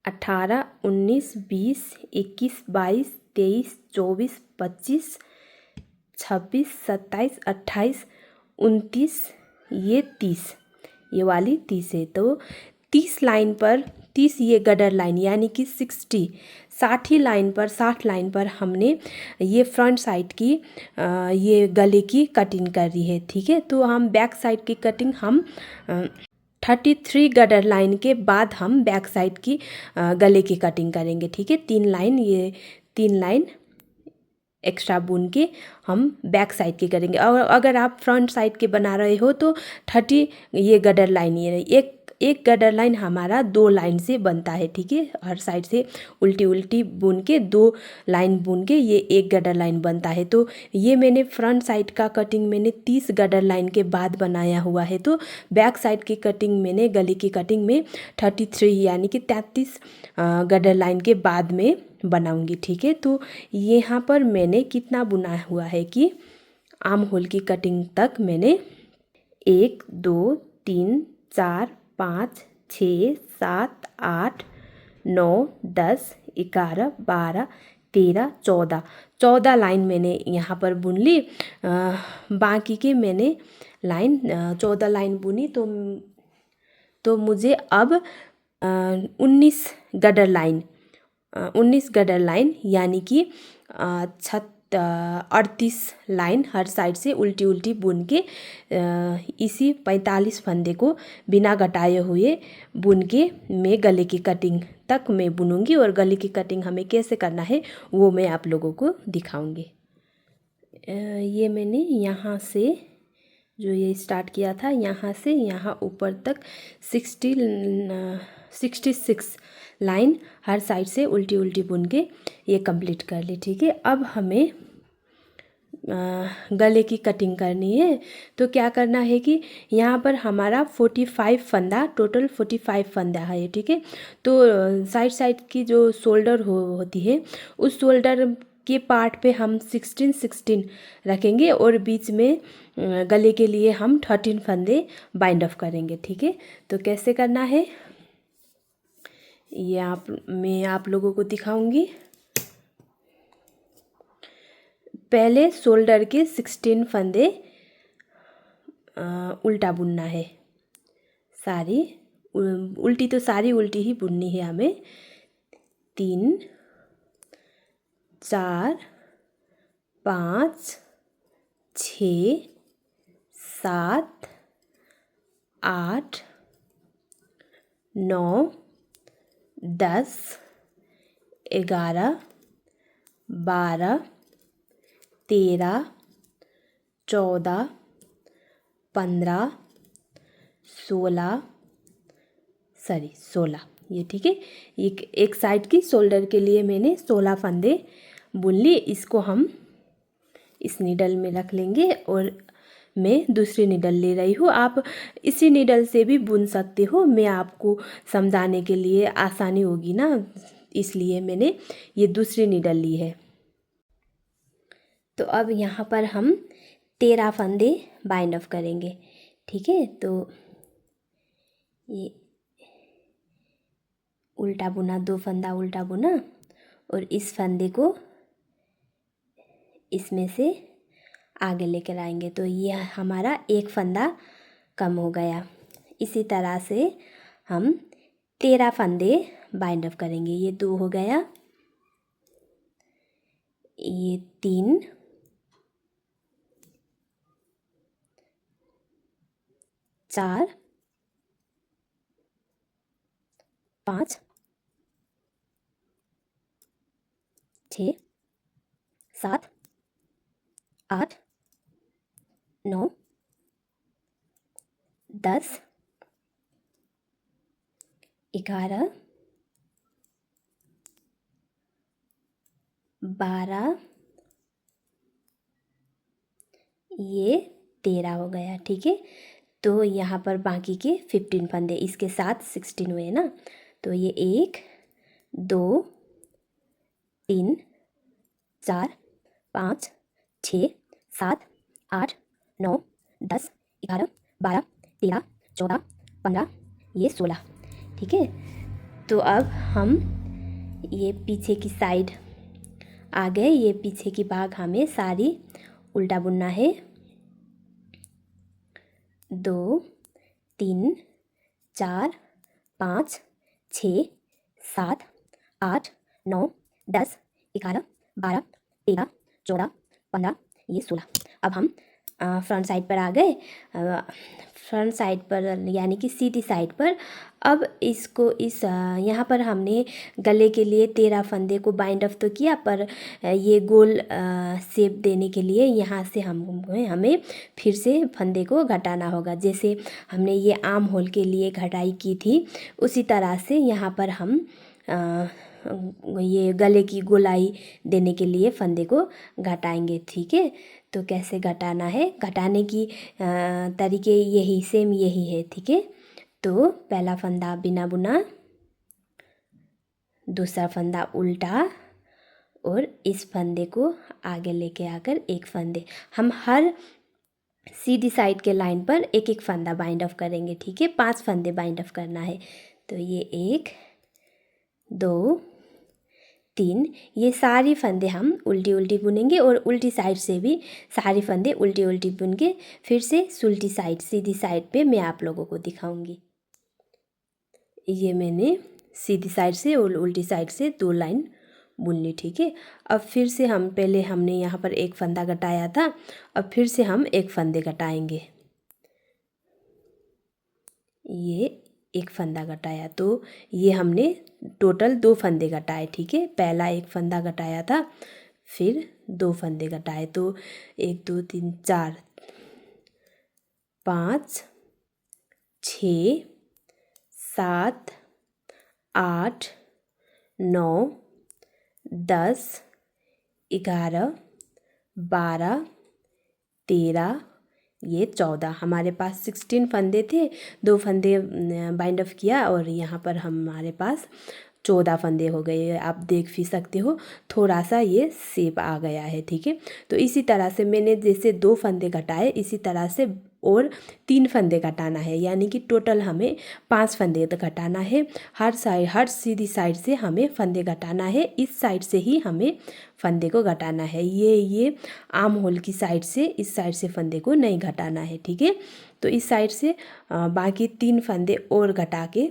S1: 18 19 20 21 22 23 24 25 26 27 28 29, ये 30, ये वाली 30 है। तो 30 लाइन पर 30 ये गडर लाइन, यानी कि 60 लाइन पर 60 लाइन पर हमने ये फ्रंट साइड की ये गले की कटिंग कर रही है, ठीक है। तो हम बैक साइड की कटिंग हम 33 गडर लाइन के बाद हम बैक साइड की गले की कटिंग करेंगे, ठीक है। 3 लाइन, ये 3 लाइन एक्स्ट्रा बुन के हम बैक साइड के करेंगे। और अगर आप फ्रंट साइड के बना रहे हो तो 30 ये गडर लाइन, ये एक गडर लाइन हमारा 2 लाइन से बनता है, ठीक है। हर साइड से उल्टी उल्टी बुन के 2 लाइन बुन के ये एक गडर लाइन बनता है। तो ये मैंने फ्रंट साइड का कटिंग मैंने 30 गडर लाइन के बाद बनाया हुआ है। तो बैक साइड की कटिंग मैंने गले की कटिंग में 33 यानी कि 33 गडर लाइन के बाद में बनाऊंगी, ठीक है। तो यहाँ पर मैंने कितना बुना हुआ है कि आर्म होल की कटिंग तक मैंने 1 2 3 4 5 6 7 8 9 10 11 12 13 14 लाइन मैंने यहाँ पर बुन ली। बाकी के मैंने लाइन 14 लाइन बुनी। तो मुझे अब 19 गडर लाइन 19 गडर लाइन यानी कि 38 लाइन हर साइड से उल्टी उल्टी बुन के इसी 45 फंदे को बिना घटाए हुए बुन के मैं गले की कटिंग तक मैं बुनूंगी। और गले की कटिंग हमें कैसे करना है वो मैं आप लोगों को दिखाऊंगी। ये मैंने यहाँ से जो ये स्टार्ट किया था, यहाँ से यहाँ ऊपर तक 66 लाइन हर साइड से उल्टी उल्टी बुन के ये कंप्लीट कर ली, ठीक है। अब हमें गले की कटिंग करनी है। तो क्या करना है कि यहाँ पर हमारा 45 फंदा, टोटल 45 फंदा है, ठीक है। तो साइड की जो शोल्डर होती है, उस शोल्डर के पार्ट पे हम 16 रखेंगे और बीच में गले के लिए हम 13 फंदे बाइंड ऑफ करेंगे। ठीक है, तो कैसे करना है ये मैं आप लोगों को दिखाऊंगी। पहले शोल्डर के 16 फंदे उल्टा बुनना है। सारी उल्टी तो सारी उल्टी ही बुननी है हमें। 3 4 5 6 7 8 9 10 11 12 13 14 15 16 ये ठीक है। एक साइड की शोल्डर के लिए मैंने 16 फंदे बुन लिए। इसको हम इस नीडल में रख लेंगे और मैं दूसरी नीडल ले रही हूँ। आप इसी नीडल से भी बुन सकते हो, मैं आपको समझाने के लिए आसानी होगी ना, इसलिए मैंने ये दूसरी नीडल ली है। तो अब यहाँ पर हम 13 फंदे बाइंड ऑफ करेंगे। ठीक है, तो ये उल्टा बुना, 2 फंदा उल्टा बुना और इस फंदे को इसमें से आगे लेकर आएंगे, तो ये हमारा एक फंदा कम हो गया। इसी तरह से हम 13 फंदे बाइंड ऑफ करेंगे। ये 2 हो गया, ये 3 4 5 6 7 8 9 10 11 12 ये 13 हो गया। ठीक है, तो यहाँ पर बाकी के 15 फंदे इसके साथ 16 हुए ना, तो ये 1 2 3 4 5 6 7 8 9 10 11 12 13 14 15 ये 16। ठीक है, तो अब हम ये पीछे की साइड आ गए। ये पीछे की भाग हमें सारी उल्टा बुनना है। 2 3 4 5 6 7 8 9 10 11 12 13 14 15 ये 16। अब हम फ्रंट साइड पर आ गए। फ्रंट साइड पर यानी कि सीधी साइड पर अब इसको यहाँ पर हमने गले के लिए 13 फंदे को बाइंड ऑफ तो किया, पर ये गोल शेप देने के लिए यहाँ से हमें फिर से फंदे को घटाना होगा। जैसे हमने ये आर्म होल के लिए घटाई की थी, उसी तरह से यहाँ पर हम ये गले की गोलाई देने के लिए फंदे को घटाएंगे। ठीक है, तो कैसे घटाना है, घटाने की तरीके सेम यही है। ठीक है, तो पहला फंदा बिना बुना, दूसरा फंदा उल्टा और इस फंदे को आगे लेके आकर एक फंदे, हम हर सीधी साइड के लाइन पर एक एक फंदा बाइंड ऑफ करेंगे। ठीक है, 5 फंदे बाइंड ऑफ करना है। तो ये 1 2 3, ये सारी फंदे हम उल्टी उल्टी बुनेंगे और उल्टी साइड से भी सारी फंदे उल्टी उल्टी बुन के फिर से उल्टी साइड सीधी साइड पे मैं आप लोगों को दिखाऊंगी। ये मैंने सीधी साइड से और उल्टी साइड से 2 लाइन बुन ली। ठीक है, अब फिर से हम पहले हमने यहाँ पर एक फंदा घटाया था, अब फिर से हम एक फंदे घटाएंगे। ये एक फंदा घटाया, तो ये हमने टोटल 2 फंदे घटाए। ठीक है, पहला एक फंदा घटाया था, फिर 2 फंदे घटाए, तो 1 2 3 4 5 6 7 8 9 10 11 12 13 ये 14। हमारे पास 16 फंदे थे, 2 फंदे बाइंड ऑफ किया और यहाँ पर हमारे पास 14 फंदे हो गए। आप देख भी सकते हो थोड़ा सा ये शेप आ गया है, ठीक है। तो इसी तरह से मैंने जैसे 2 फंदे घटाए, इसी तरह से और 3 फंदे घटाना है, यानी कि टोटल हमें 5 फंदे घटाना है। हर सीधी साइड से हमें फंदे घटाना है, इस साइड से ही हमें फंदे को घटाना है। ये आर्म होल की साइड से, इस साइड से फंदे को नहीं घटाना है, ठीक है। तो इस साइड से बाकी 3 फंदे और घटा के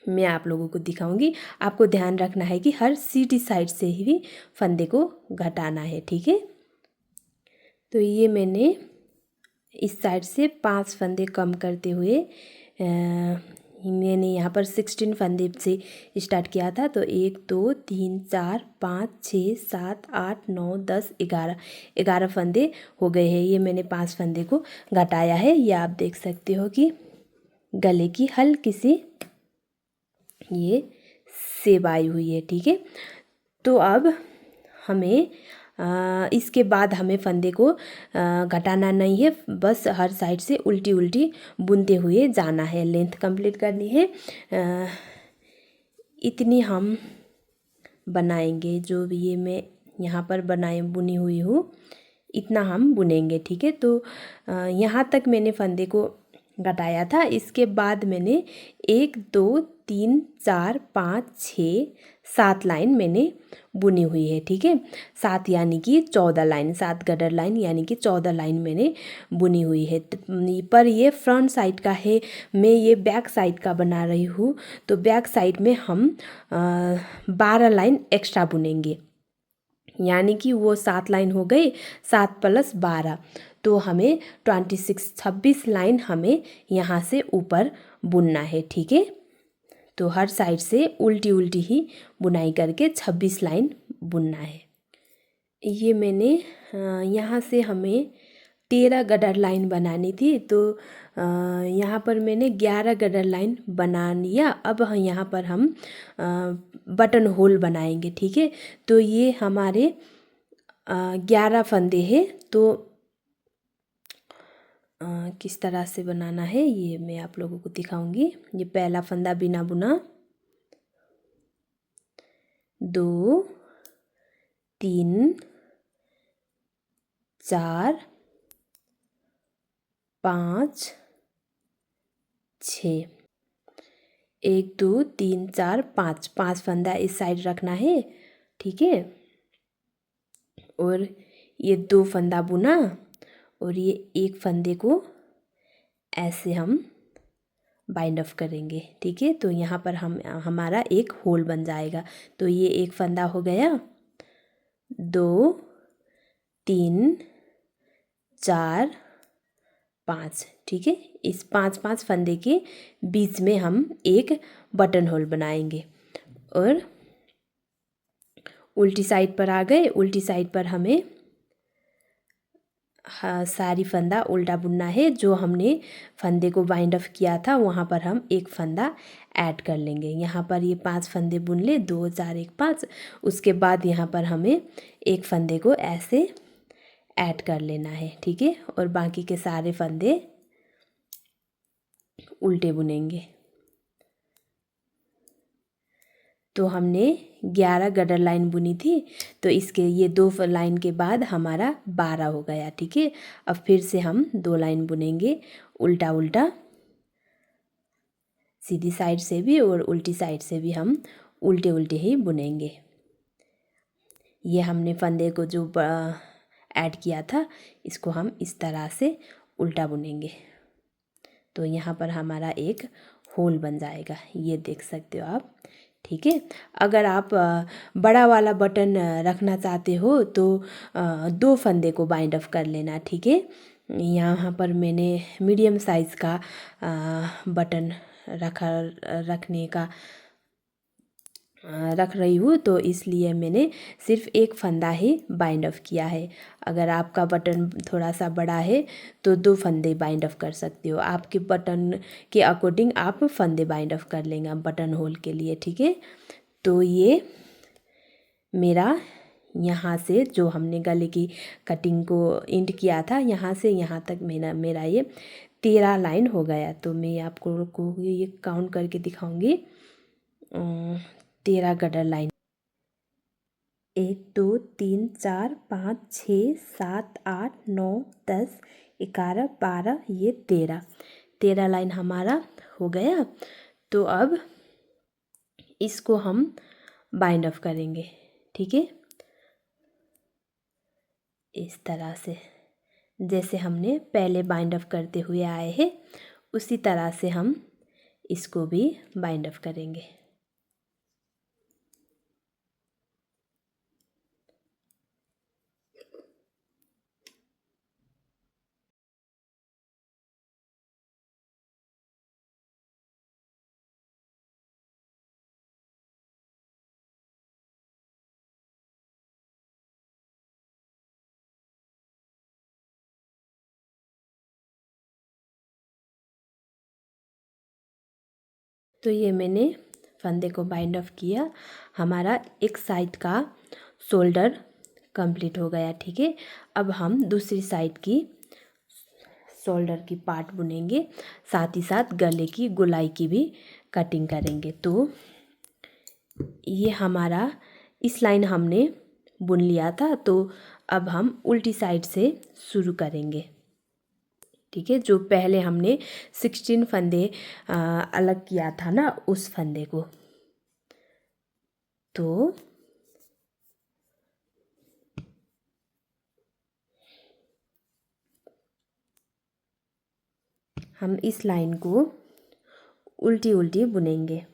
S1: मैं आप लोगों को दिखाऊंगी। आपको ध्यान रखना है कि हर सीधी साइड से ही फंदे को घटाना है, ठीक है। तो ये मैंने इस साइड से 5 फंदे कम करते हुए मैंने यहाँ पर 16 फंदे से स्टार्ट किया था। तो 1 2 3 4 5 6 7 8 9 10 11 फंदे हो गए हैं। ये मैंने 5 फंदे को घटाया है। ये आप देख सकते हो कि गले की हल्की सी ये सेब आई हुई है, ठीक है। तो अब हमें इसके बाद हमें फंदे को घटाना नहीं है, बस हर साइड से उल्टी उल्टी बुनते हुए जाना है, लेंथ कंप्लीट करनी है। इतनी हम बनाएंगे, जो भी ये मैं यहाँ पर बुनी हुई हूँ इतना हम बुनेंगे, ठीक है। तो यहाँ तक मैंने फंदे को घटाया था। इसके बाद मैंने 1 2 3 4 5 6 7 लाइन मैंने बुनी हुई है, ठीक है। 7 यानी कि 14 लाइन, 7 गडर लाइन यानी कि 14 लाइन मैंने बुनी हुई है। पर ये फ्रंट साइड का है, मैं ये बैक साइड का बना रही हूँ। तो बैक साइड में हम 12 लाइन एक्स्ट्रा बुनेंगे, यानी कि वो 7 लाइन हो गई, 7 + 12, तो हमें 26 लाइन हमें यहाँ से ऊपर बुनना है, ठीक है। तो हर साइड से उल्टी उल्टी ही बुनाई करके 26 लाइन बुनना है। ये मैंने यहाँ से हमें 13 गडर लाइन बनानी थी, तो यहाँ पर मैंने 11 गडर लाइन बना लिया। अब यहाँ पर हम बटन होल बनाएंगे, ठीक है। तो ये हमारे 11 फंदे हैं। तो किस तरह से बनाना है ये मैं आप लोगों को दिखाऊंगी। ये पहला फंदा बिना बुना, 2 3 4 5 6, 1 2 3 4 5, 5 फंदा इस साइड रखना है, ठीक है। और ये 2 फंदा बुना और ये एक फंदे को ऐसे हम बाइंड ऑफ करेंगे, ठीक है। तो यहाँ पर हमारा एक होल बन जाएगा। तो ये एक फंदा हो गया, 2 3 4 5, ठीक है। इस 5 फंदे के बीच में हम एक बटन होल बनाएंगे और उल्टी साइड पर आ गए। उल्टी साइड पर हमें सारी फंदा उल्टा बुनना है। जो हमने फंदे को बाइंड ऑफ किया था वहाँ पर हम एक फंदा ऐड कर लेंगे। यहाँ पर ये 5 फंदे बुन ले, 2 4 1 5। उसके बाद यहाँ पर हमें एक फंदे को ऐसे ऐड कर लेना है, ठीक है। और बाकी के सारे फंदे उल्टे बुनेंगे। तो हमने 11 गडर लाइन बुनी थी, तो इसके ये 2 लाइन के बाद हमारा 12 हो गया, ठीक है। अब फिर से हम 2 लाइन बुनेंगे उल्टा उल्टा, सीधी साइड से भी और उल्टी साइड से भी हम उल्टे उल्टे ही बुनेंगे। ये हमने फंदे को जो ऐड किया था इसको हम इस तरह से उल्टा बुनेंगे। तो यहाँ पर हमारा एक होल बन जाएगा, ये देख सकते हो आप, ठीक है। अगर आप बड़ा वाला बटन रखना चाहते हो तो 2 फंदे को बाइंड ऑफ कर लेना, ठीक है। यहाँ पर मैंने मीडियम साइज़ का बटन रख रही हूँ, तो इसलिए मैंने सिर्फ एक फंदा ही बाइंड ऑफ किया है। अगर आपका बटन थोड़ा सा बड़ा है तो 2 फंदे बाइंड ऑफ कर सकते हो। आपके बटन के अकॉर्डिंग आप फंदे बाइंड ऑफ कर लेंगे बटन होल के लिए, ठीक है। तो ये मेरा यहाँ से जो हमने गले की कटिंग को एंड किया था, यहाँ से यहाँ तक मेरा ये 13 लाइन हो गया। तो मैं आपको ये काउंट करके दिखाऊंगी। 13 गटर लाइन, 1 2 3 4 5 6 7 8 9 10 11 12, ये 13 लाइन हमारा हो गया। तो अब इसको हम बाइंड अप करेंगे, ठीक है, इस तरह से जैसे हमने पहले बाइंड अप करते हुए आए हैं उसी तरह से हम इसको भी बाइंड अप करेंगे। तो ये मैंने फंदे को बाइंड अप किया, हमारा एक साइड का शोल्डर कंप्लीट हो गया, ठीक है। अब हम दूसरी साइड की शोल्डर की पार्ट बुनेंगे, साथ ही साथ गले की गोलाई की भी कटिंग करेंगे। तो ये हमारा इस लाइन हमने बुन लिया था, तो अब हम उल्टी साइड से शुरू करेंगे, ठीक है। जो पहले हमने 16 फंदे अलग किया था ना, उस फंदे को। तो हम इस लाइन को उल्टी उल्टी बुनेंगे।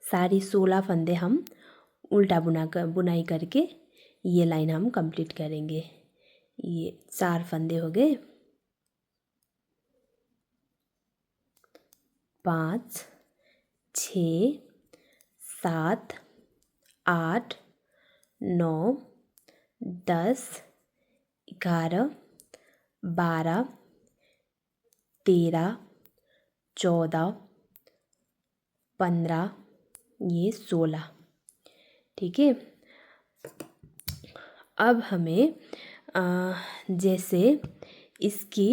S1: सारी 16 फंदे हम उल्टा बुनाई करके ये लाइन हम कंप्लीट करेंगे। ये 4 फंदे हो गए, 5 6 7 8 9 10 11 12 13 14 15, ये 16, ठीक है। अब हमें जैसे इसकी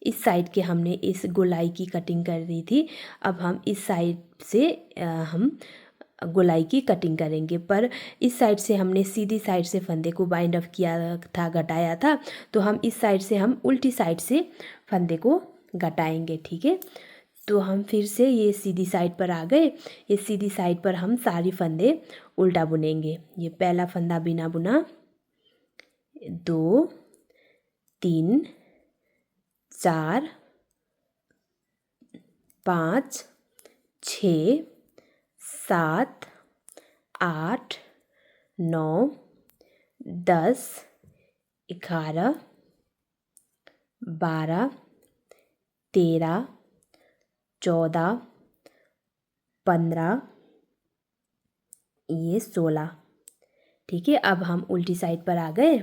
S1: इस साइड के हमने इस गोलाई की कटिंग कर दी थी, अब हम इस साइड से हम गोलाई की कटिंग करेंगे। पर इस साइड से हमने सीधी साइड से फंदे को बाइंड अप किया था, घटाया था, तो हम इस साइड से हम उल्टी साइड से फंदे को घटाएंगे, ठीक है। तो हम फिर से ये सीधी साइड पर आ गए, ये सीधी साइड पर हम सारी फंदे उल्टा बुनेंगे। ये पहला फंदा बिना बुना, 2 3 4 5 6 7 8 9 10 11 12 13 14 15, ये 16, ठीक है। अब हम उल्टी साइड पर आ गए।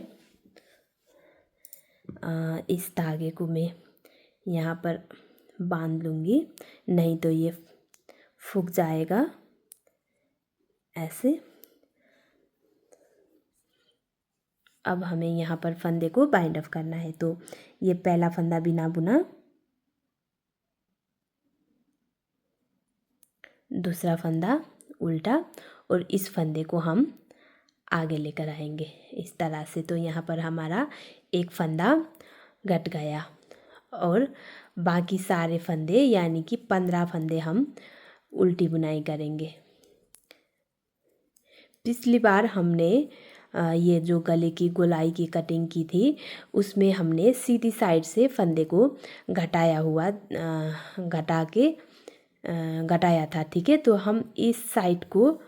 S1: इस धागे को मैं यहाँ पर बांध लूँगी, नहीं तो ये फूक जाएगा ऐसे। अब हमें यहाँ पर फंदे को बाइंड अप करना है। तो ये पहला फंदा बिना बुना, दूसरा फंदा उल्टा, और इस फंदे को हम आगे लेकर आएंगे इस तरह से। तो यहाँ पर हमारा एक फंदा घट गया और बाकी सारे फंदे यानी कि 15 फंदे हम उल्टी बुनाई करेंगे। पिछली बार हमने ये जो गले की गोलाई की कटिंग की थी उसमें हमने सीधी साइड से फंदे को घटाया हुआ घटाया था, ठीक है। तो हम इस साइड को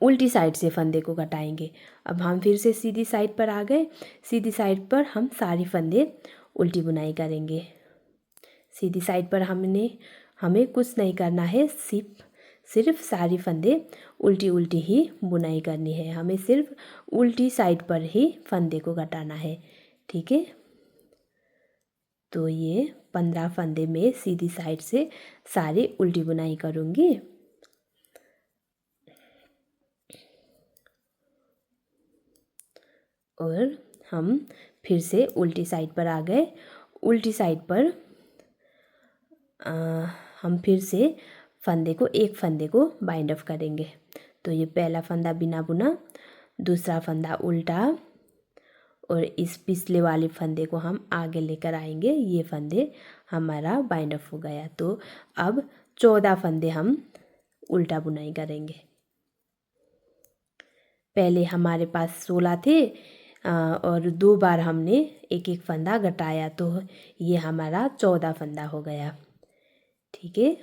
S1: उल्टी साइड से फंदे को घटाएंगे। अब हम फिर से सीधी साइड पर आ गए, सीधी साइड पर हम सारी फंदे उल्टी बुनाई करेंगे। सीधी साइड पर हमें कुछ नहीं करना है, सिर्फ सारी फंदे उल्टी उल्टी ही बुनाई करनी है। हमें सिर्फ उल्टी साइड पर ही फंदे को घटाना है, ठीक है। तो ये 15 फंदे में सीधी साइड से सारी उल्टी बुनाई करूँगी। और हम फिर से उल्टी साइड पर आ गए। उल्टी साइड पर हम फिर से एक फंदे को बाइंड ऑफ करेंगे। तो ये पहला फंदा बिना बुना, दूसरा फंदा उल्टा और इस पिछले वाले फंदे को हम आगे लेकर आएंगे। ये फंदे हमारा बाइंड ऑफ हो गया। तो अब 14 फंदे हम उल्टा बुनाई करेंगे। पहले हमारे पास 16 थे और 2 बार हमने एक एक फंदा घटाया, तो ये हमारा 14 फंदा हो गया। ठीक है,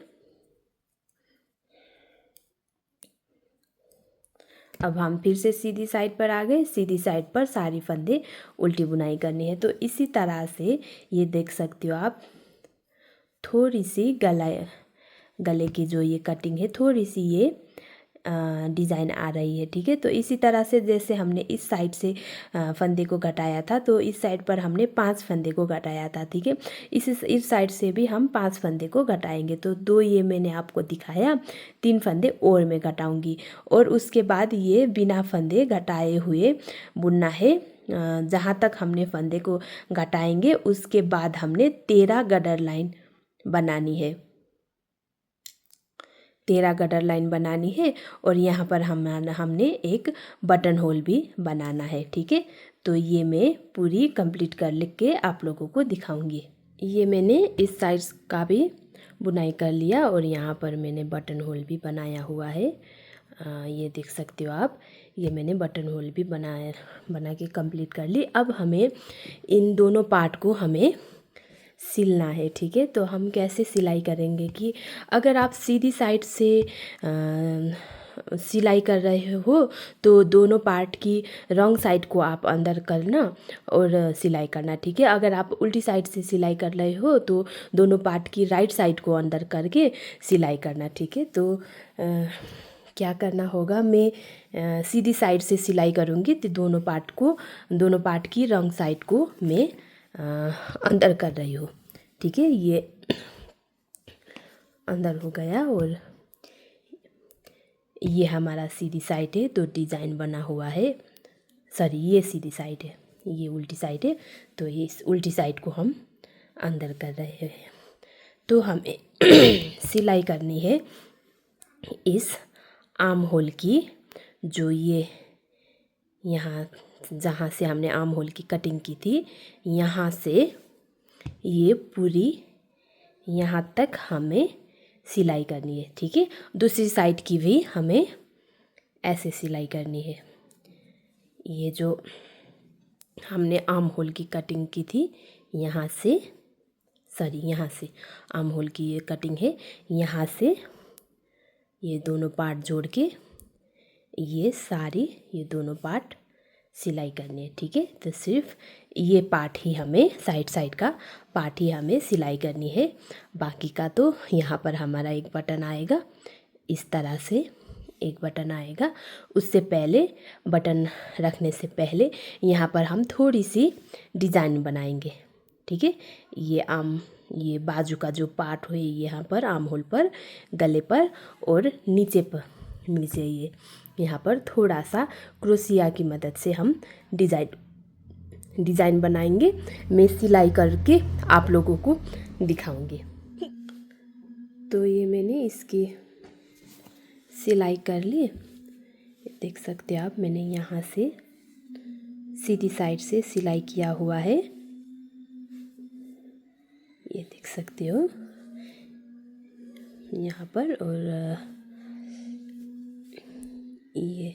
S1: अब हम फिर से सीधी साइड पर आ गए। सीधी साइड पर सारी फंदे उल्टी बुनाई करनी है। तो इसी तरह से ये देख सकते हो आप, थोड़ी सी गले की जो ये कटिंग है, थोड़ी सी ये डिज़ाइन आ रही है। ठीक है, तो इसी तरह से जैसे हमने इस साइड से फंदे को घटाया था, तो इस साइड पर हमने 5 फंदे को घटाया था। ठीक है, इस साइड से भी हम 5 फंदे को घटाएंगे। तो 2 ये मैंने आपको दिखाया, 3 फंदे और मैं घटाऊंगी और उसके बाद ये बिना फंदे घटाए हुए बुनना है। जहाँ तक हमने फंदे को घटाएंगे उसके बाद हमने 13 गडर लाइन बनानी है। 13 गडर लाइन बनानी है और यहाँ पर हमने एक बटन होल भी बनाना है। ठीक है, तो ये मैं पूरी कंप्लीट कर लिख के आप लोगों को दिखाऊंगी। ये मैंने इस साइड का भी बुनाई कर लिया और यहाँ पर मैंने बटन होल भी बनाया हुआ है। ये देख सकते हो आप, ये मैंने बटन होल भी बना के कंप्लीट कर ली। अब हमें इन दोनों पार्ट को हमें सिलना है। ठीक है, तो हम कैसे सिलाई करेंगे कि अगर आप सीधी साइड से सिलाई कर रहे हो तो दोनों पार्ट की रॉन्ग साइड को आप अंदर करना और सिलाई करना। ठीक है, अगर आप उल्टी साइड से सिलाई कर रहे हो तो दोनों पार्ट की राइट साइड को अंदर करके सिलाई करना। ठीक है, तो क्या करना होगा, मैं सीधी साइड से सिलाई करूँगी तो दोनों पार्ट की रॉन्ग साइड को मैं अंदर कर रही हूँ। ठीक है, ये अंदर हो गया और ये हमारा सीधी साइड है, तो डिज़ाइन बना हुआ है। सॉरी, ये सीधी साइड है, ये उल्टी साइड है, तो ये इस उल्टी साइड को हम अंदर कर रहे हैं। तो हमें सिलाई करनी है इस आर्म होल की, जो ये यहाँ जहाँ से हमने आर्म होल की कटिंग की थी, यहाँ से ये पूरी यहाँ तक हमें सिलाई करनी है। ठीक है, दूसरी साइड की भी हमें ऐसे सिलाई करनी है। ये जो हमने आर्म होल की कटिंग की थी, यहाँ से आर्म होल की ये कटिंग है, यहाँ से ये दोनों पार्ट जोड़ के ये दोनों पार्ट सिलाई करनी है। ठीक है, तो सिर्फ ये पार्ट ही हमें साइड का पार्ट ही हमें सिलाई करनी है। बाकी का तो यहाँ पर हमारा एक बटन आएगा, इस तरह से एक बटन आएगा। उससे पहले बटन रखने से पहले यहाँ पर हम थोड़ी सी डिज़ाइन बनाएंगे। ठीक है, ये बाजू का जो पार्ट है यहाँ पर आर्म होल पर, गले पर और नीचे ये यहाँ पर थोड़ा सा क्रोशिया की मदद से हम डिज़ाइन बनाएंगे। मैं सिलाई करके आप लोगों को दिखाऊंगी। तो ये मैंने इसकी सिलाई कर ली, देख सकते हो आप, मैंने यहाँ से सीधी साइड से सिलाई किया हुआ है, ये देख सकते हो यहाँ पर। और ये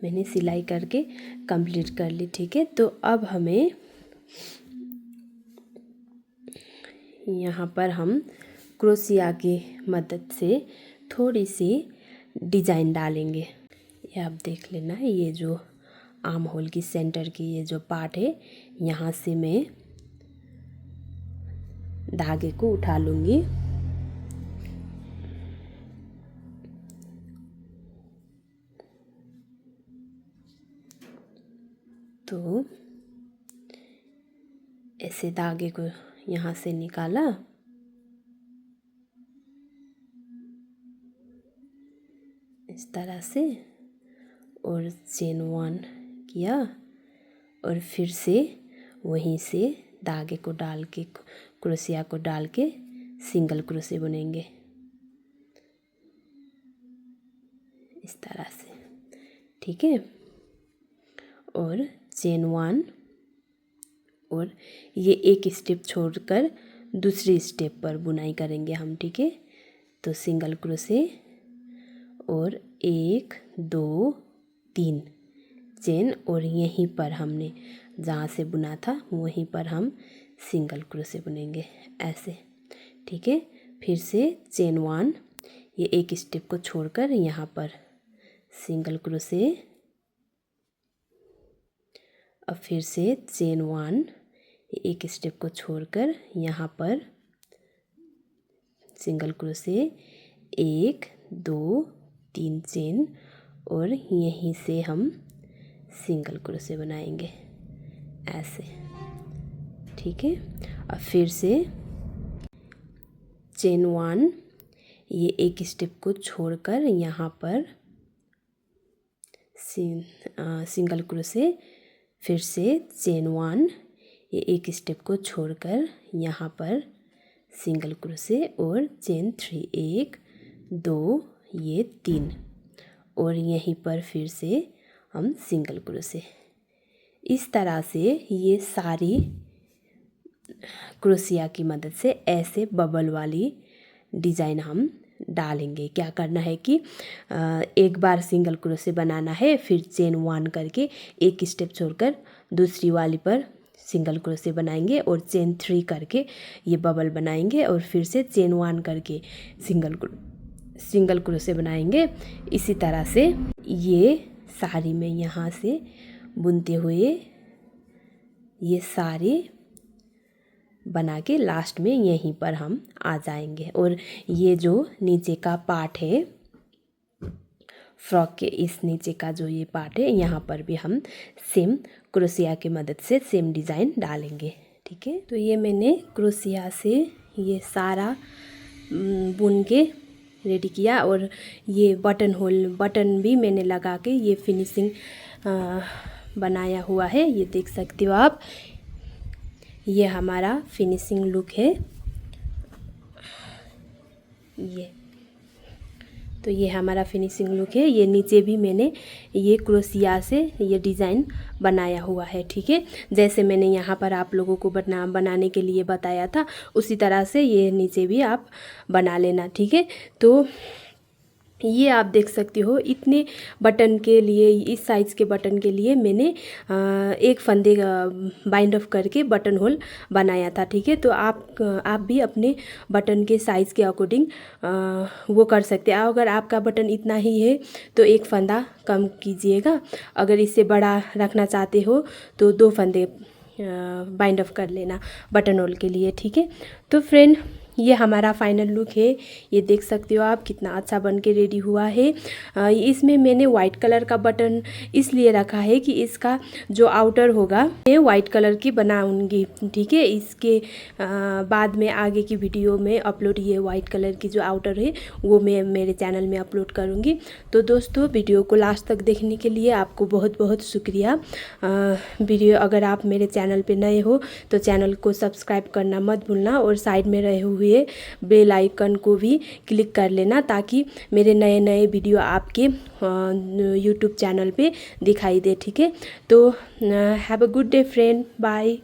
S1: मैंने सिलाई करके कंप्लीट कर ली। ठीक है, तो अब हमें यहाँ पर हम क्रोशिया की मदद से थोड़ी सी डिज़ाइन डालेंगे। ये आप देख लेना, ये जो आर्म होल की सेंटर की ये जो पार्ट है, यहाँ से मैं धागे को उठा लूँगी। तो ऐसे धागे को यहाँ से निकाला, इस तरह से, और चेन 1 किया और फिर से वहीं से धागे को डाल के क्रोशिया को डाल के सिंगल क्रोशे बुनेंगे इस तरह से, ठीक है। और चेन 1 और ये एक स्टेप छोड़कर दूसरी स्टेप पर बुनाई करेंगे हम, ठीक है। तो सिंगल क्रोशे और 1 2 3 चेन, और यहीं पर हमने जहाँ से बुना था वहीं पर हम सिंगल क्रोशे बुनेंगे ऐसे, ठीक है। फिर से चेन 1, ये एक स्टेप को छोड़कर यहाँ पर सिंगल क्रोशे, अब फिर से चेन 1, एक स्टेप को छोड़कर यहाँ पर सिंगल क्रोशे, 1 2 3 चेन, और यहीं से हम सिंगल क्रोशे बनाएंगे ऐसे, ठीक है। अब फिर से चेन 1, ये एक स्टेप को छोड़कर यहाँ पर सिंगल क्रोशे, फिर से चेन 1, ये एक स्टेप को छोड़कर यहाँ पर सिंगल क्रोशे, और चेन 3 1 2 ये 3, और यहीं पर फिर से हम सिंगल क्रोशे। इस तरह से ये सारी क्रोशिया की मदद से ऐसे बबल वाली डिज़ाइन हम डालेंगे। क्या करना है कि एक बार सिंगल क्रोशे बनाना है, फिर चेन 1 करके एक स्टेप छोड़कर दूसरी वाली पर सिंगल क्रोशे बनाएंगे, और चेन 3 करके ये बबल बनाएंगे, और फिर से चेन 1 करके सिंगल क्रोशे बनाएंगे। इसी तरह से ये साड़ी में यहाँ से बुनते हुए ये सारे बना के लास्ट में यहीं पर हम आ जाएंगे। और ये जो नीचे का पार्ट है फ्रॉक के, इस नीचे का जो ये पार्ट है, यहाँ पर भी हम सेम क्रोशिया की मदद से सेम डिज़ाइन डालेंगे, ठीक है। तो ये मैंने क्रोशिया से ये सारा बुन के रेडी किया, और ये बटन भी मैंने लगा के ये फिनिशिंग बनाया हुआ है। ये देख सकते हो आप, ये हमारा फिनिशिंग लुक है ये। तो ये हमारा फिनिशिंग लुक है। ये नीचे भी मैंने ये क्रोशिया से ये डिज़ाइन बनाया हुआ है, ठीक है। जैसे मैंने यहाँ पर आप लोगों को बनाने के लिए बताया था, उसी तरह से ये नीचे भी आप बना लेना, ठीक है। तो ये आप देख सकते हो, इतने बटन के लिए, इस साइज़ के बटन के लिए मैंने एक फंदे बाइंड ऑफ करके बटन होल बनाया था, ठीक है। तो आप भी अपने बटन के साइज़ के अकॉर्डिंग वो कर सकते हैं। अगर आपका बटन इतना ही है तो एक फंदा कम कीजिएगा, अगर इससे बड़ा रखना चाहते हो तो 2 फंदे बाइंड ऑफ कर लेना बटन होल के लिए, ठीक है। तो फ्रेंड, ये हमारा फाइनल लुक है। ये देख सकते हो आप कितना अच्छा बन के रेडी हुआ है। इसमें मैंने वाइट कलर का बटन इसलिए रखा है कि इसका जो आउटर होगा मैं वाइट कलर की बनाऊंगी, ठीक है। इसके बाद में आगे की वीडियो में अपलोड, ये वाइट कलर की जो आउटर है वो मैं मेरे चैनल में अपलोड करूँगी। तो दोस्तों, वीडियो को लास्ट तक देखने के लिए आपको बहुत बहुत शुक्रिया। वीडियो अगर आप मेरे चैनल पर नए हो तो चैनल को सब्सक्राइब करना मत भूलना, और साइड में रहे हुए बेल आइकन को भी क्लिक कर लेना, ताकि मेरे नए नए वीडियो आपके यूट्यूब चैनल पे दिखाई दे, ठीक है। तो have a good day friend, bye.